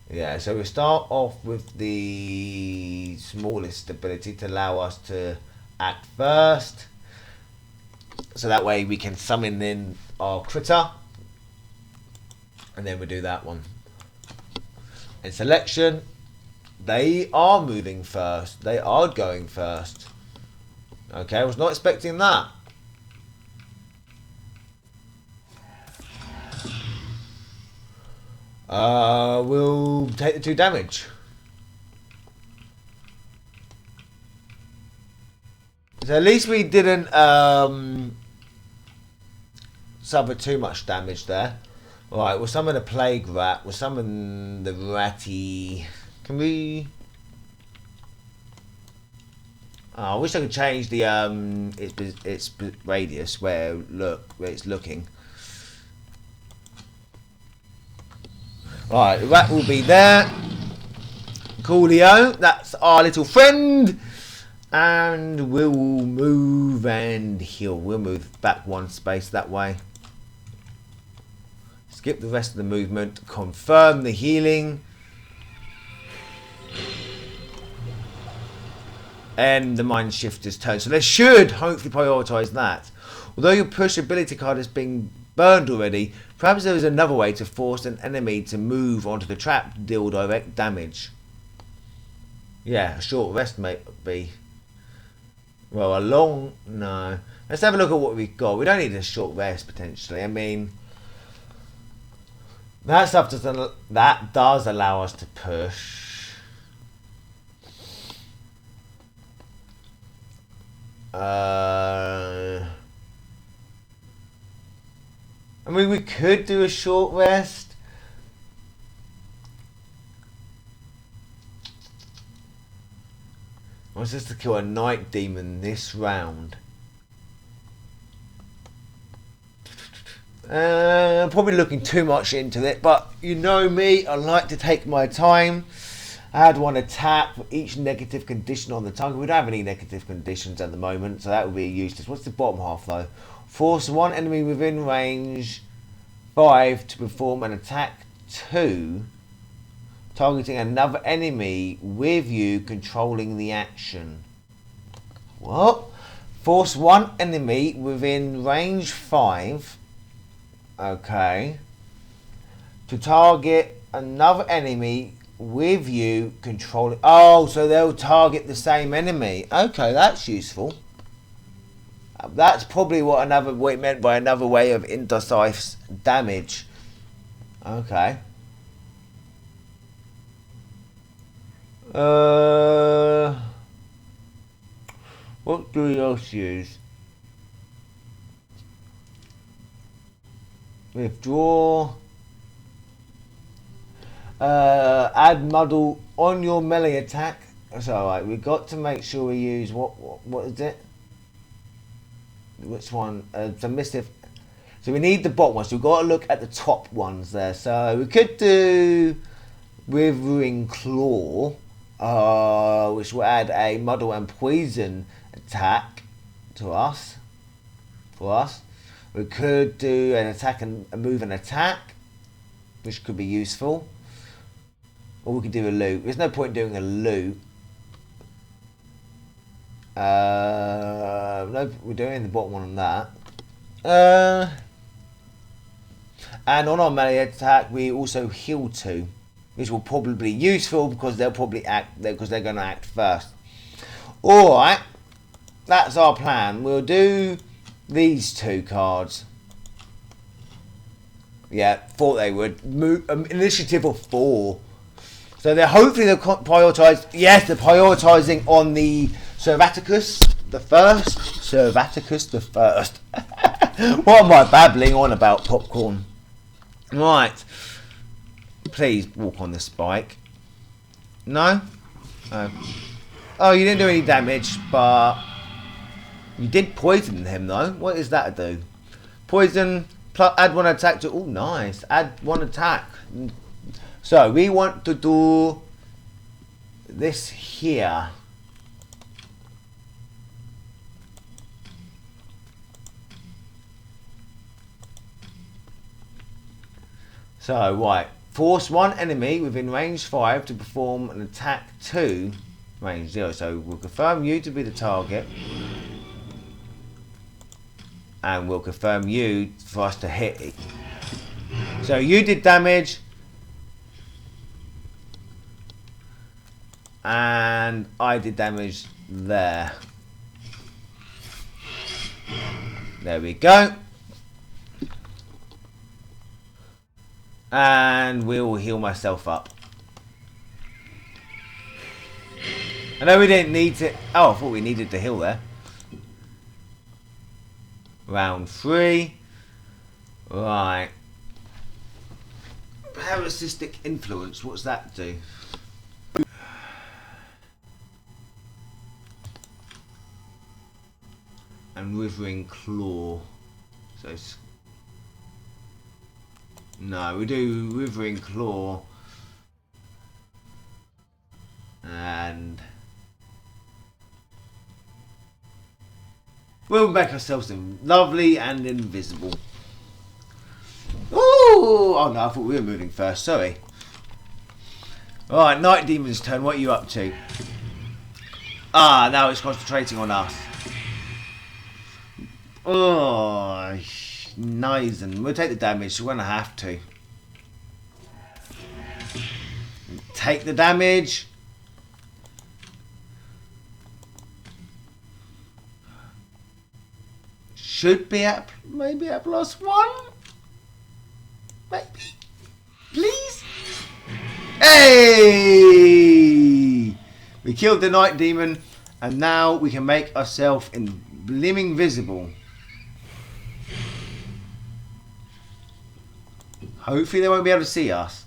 Yeah, so we start off with the smallest ability to allow us to act first. So that way we can summon in our critter. And then we do that one. In selection, they are moving first. They are going first. Okay, I was not expecting that. We'll take the 2 damage. So at least we didn't suffer too much damage there. Alright, we'll summon a Plague Rat. We'll summon the Ratty. Can we... Oh, I wish I could change the its radius where it's looking. Right, the rat will be there. Coolio, that's our little friend. And we'll move and heal. We'll move back 1 space that way. Skip the rest of the movement. Confirm the healing. And the Mind Shifter's turn. So they should hopefully prioritise that. Although your push ability card is being burned already, perhaps there is another way to force an enemy to move onto the trap to deal direct damage. Yeah, a short rest may be. Well, a long... No. Let's have a look at what we've got. We don't need a short rest, potentially. I mean... That stuff does allow us to push. I mean, we could do a short rest. I was just to kill a night demon this round. Probably looking too much into it, but you know me, I like to take my time. Add one attack for each negative condition on the target. We don't have any negative conditions at the moment, so that would be useless. What's the bottom half though? Force one enemy within range 5 to perform an attack 2, targeting another enemy with you controlling the action. What? Force one enemy within range 5. Okay. To target another enemy with you controlling. Oh, so they'll target the same enemy. Okay, that's useful. That's probably what it meant by another way of indecisive damage. Okay. What do we else use? Withdraw. Add muddle on your melee attack. That's alright. We've got to make sure we use what is it? Which one? Submissive. So we need the bottom ones. So we've got to look at the top ones there. So we could do Withering Claw, which will add a muddle and poison attack to us. For us. We could do an attack and a move and attack, which could be useful. Or we could do a loot. There's no point doing a loot. No, we're doing the bottom one on that. And on our melee attack, we also heal 2, which will probably be useful because they'll probably act because they're going to act first. All right, that's our plan. We'll do these 2 cards. Yeah, thought they would move initiative of 4. So they're hopefully they'll prioritise. Yes, they're prioritising on the Servaticus the First. Servaticus the First. What am I babbling on about, popcorn? Right. Please walk on the spike. No? Oh, you didn't do any damage, but you did poison him though. What is that to do? Poison, add 1 attack to... Oh, nice. Add 1 attack. So, we want to do this here. So, right. Force 1 enemy within range 5 to perform an attack 2, range 0. So, we'll confirm you to be the target. And we'll confirm you for us to hit it. So, you did damage. And I did damage there. There we go. And we'll heal myself up. I know we didn't need to... Oh, I thought we needed to heal there. Round 3. Right. Parasitic influence. What's that do? And Withering Claw. So it's... No, we do Withering Claw. And... we'll make ourselves lovely and invisible. Ooh! Oh no, I thought we were moving first, sorry. Alright, Night Demon's turn, what are you up to? Ah, now it's concentrating on us. Oh, nice, and we'll take the damage. We're gonna have to take the damage. Should be at maybe at +1. Maybe, please. Hey! We killed the Night Demon, and now we can make ourselves blimmin' visible. Hopefully they won't be able to see us.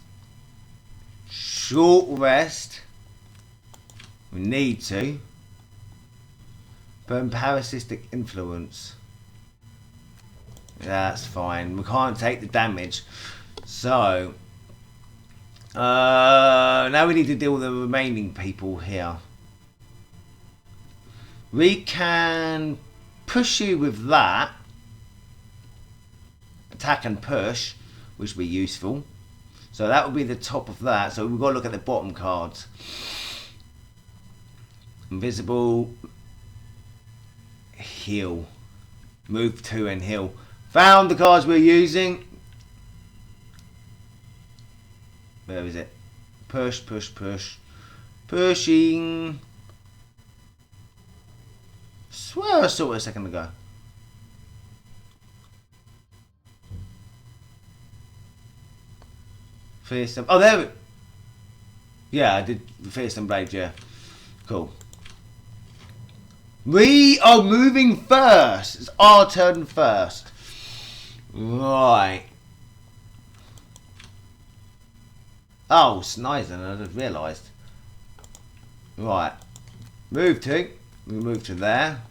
Short rest. We need to. Burn parasitic influence. That's fine. We can't take the damage. So now we need to deal with the remaining people here. We can push you with that. Attack and push, which will be useful. So that will be the top of that. So we've got to look at the bottom cards. Invisible. Heal. Move 2 and heal. Found the cards we're using. Where is it? Push, push, push. Pushing. Swear I saw it a second ago. Fearsome. Oh, there we... Yeah, I did Fearsome Blade, yeah. Cool. We are moving first. It's our turn first. Right. Oh, Snizen, I just realised. Right. Move to. We move to there.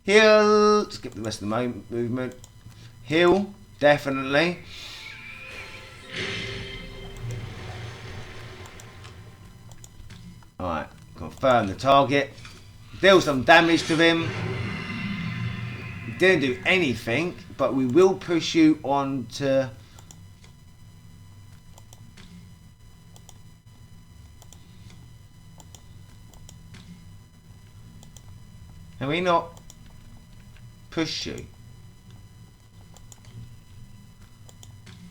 Heal. Skip the rest of the movement. Heal. Definitely. Alright. Confirm the target. Deal some damage to him. Didn't do anything, but we will push you on to... Can we not push you?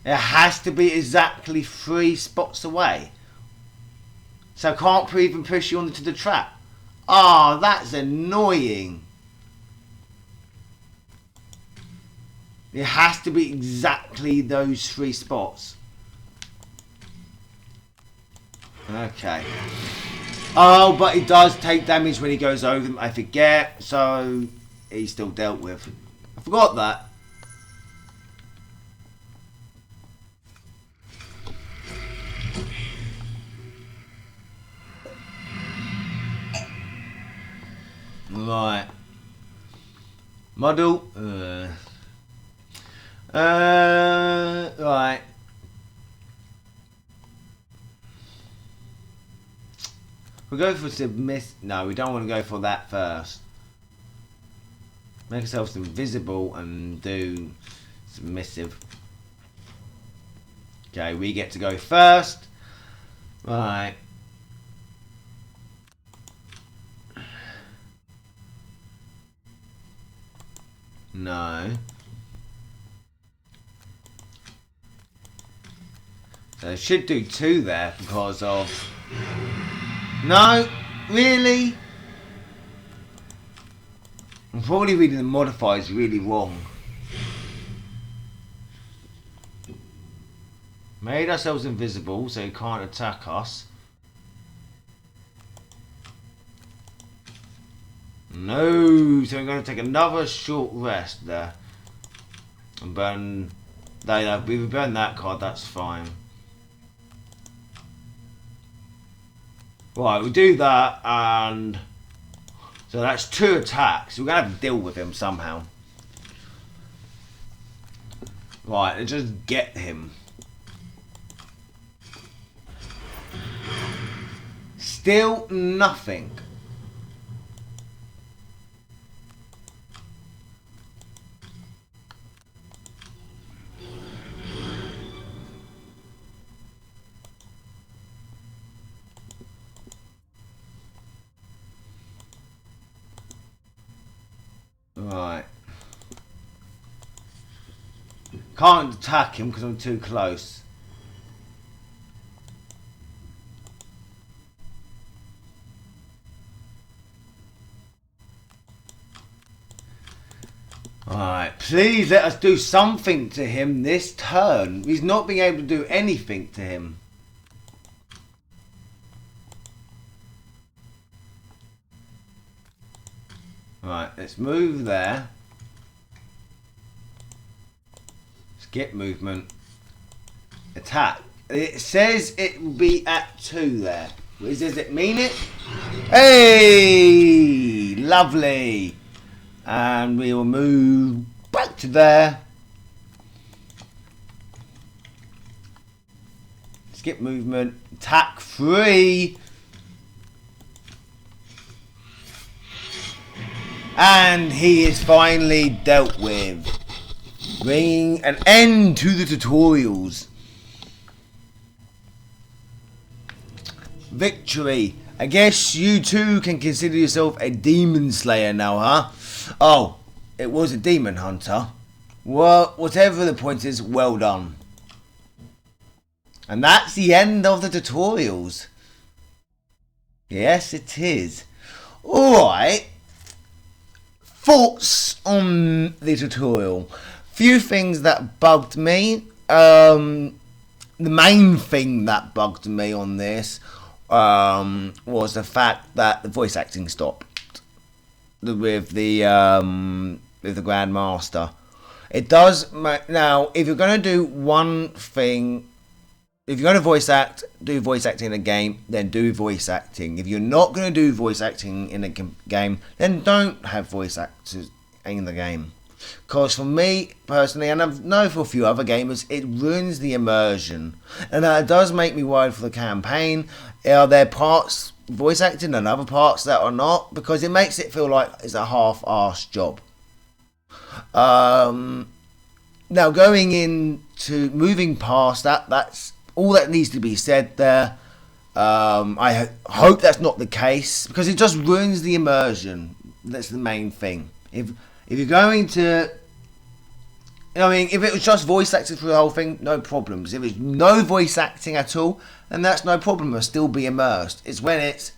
It has to be exactly 3 spots away. So I can't even push you onto the trap. Ah, oh, that's annoying. It has to be exactly those 3 spots. Okay. Oh, but he does take damage when he goes over them. I forget. So he's still dealt with. I forgot that. Right. Model. Right. We'll go for submit. No, we don't want to go for that first. Make ourselves invisible and do submissive. Okay, we get to go first. Right. No. So I should do 2 there because of... No, really? I'm probably reading the modifiers really wrong. Made ourselves invisible so he can't attack us. No, so we're going to take another short rest there. And burn... No, we burn that card, that's fine. Right, we do that and... So that's 2 attacks. We're going to have to deal with him somehow. Right, let's just get him. Still nothing. Right. Can't attack him because I'm too close. Alright, please let us do something to him this turn. He's not being able to do anything to him. Right, let's move there. Let's skip movement, attack. It says it will be at 2 there. Does it mean it? Hey, lovely. And we will move back to there. Skip movement, attack 3. And he is finally dealt with, bringing an end to the tutorials. Victory. I guess you too can consider yourself a demon slayer now, huh? Oh, it was a demon hunter. Well, whatever the point is, well done. And that's the end of the tutorials. Yes, it is. Alright. Thoughts on the tutorial. Few things that bugged me. The main thing that bugged me on this was the fact that the voice acting stopped with the Grandmaster. It does now. If you're going to do one thing, if you're going to voice act, do voice acting in a game, then do voice acting. If you're not going to do voice acting in a game, then don't have voice actors in the game. Because for me personally, and I know for a few other gamers, it ruins the immersion, and it does make me worried for the campaign. Are there parts voice acting and other parts that are not? Because it makes it feel like it's a half-assed job. Now going into moving past that, that's all that needs to be said there. I hope that's not the case, because it just ruins the immersion. That's the main thing. If you're going to, I mean, if it was just voice acting through the whole thing, no problems. If it's no voice acting at all, then that's no problem. I'll still be immersed. It's when it's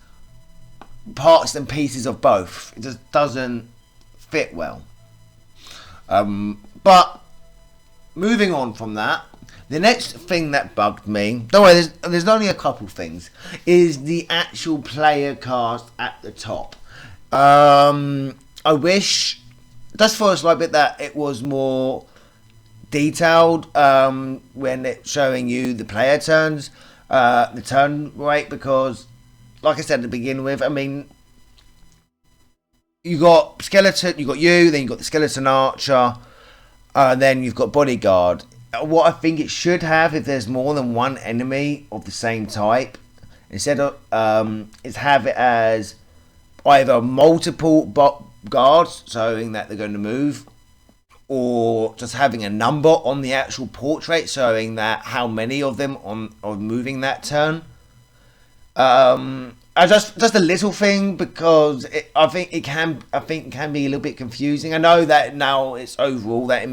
parts and pieces of both. It just doesn't fit well. But moving on from that, the next thing that bugged me, don't worry, there's only a couple things, is the actual player cast at the top. I wish, just for a slight bit, that it was more detailed when it's showing you the player turns, the turn rate, because, like I said to begin with, I mean, you got skeleton, you got you, then you got the skeleton archer, then you've got bodyguard. What I think it should have, if there's more than one enemy of the same type, instead of is have it as either multiple guards showing that they're going to move, or just having a number on the actual portrait showing that how many of them are moving that turn. Just a little thing, because I think it can be a little bit confusing. I know that now it's overall that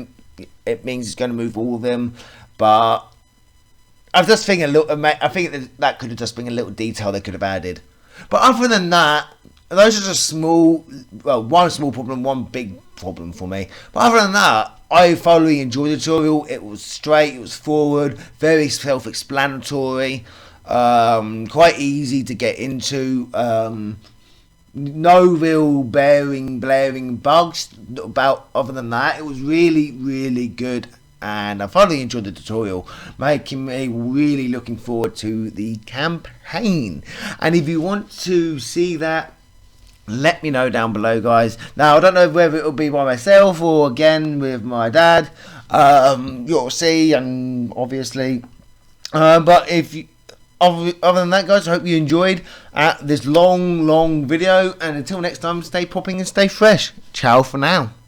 it means it's going to move all of them, but I just think I think that could have just been a little detail they could have added. But other than that, those are just one small problem, one big problem for me. But other than that, I thoroughly enjoyed the tutorial. It was straight, it was forward, very self-explanatory, quite easy to get into. No real blaring bugs about. Other than that, it was really, really good, and I thoroughly enjoyed the tutorial, making me really looking forward to the campaign. And if you want to see that, let me know down below, guys. Now, I don't know whether it will be by myself or again with my dad. You'll see, and obviously, but if you, other than that, guys, I hope you enjoyed this long video, and until next time, stay popping and stay fresh. Ciao for now.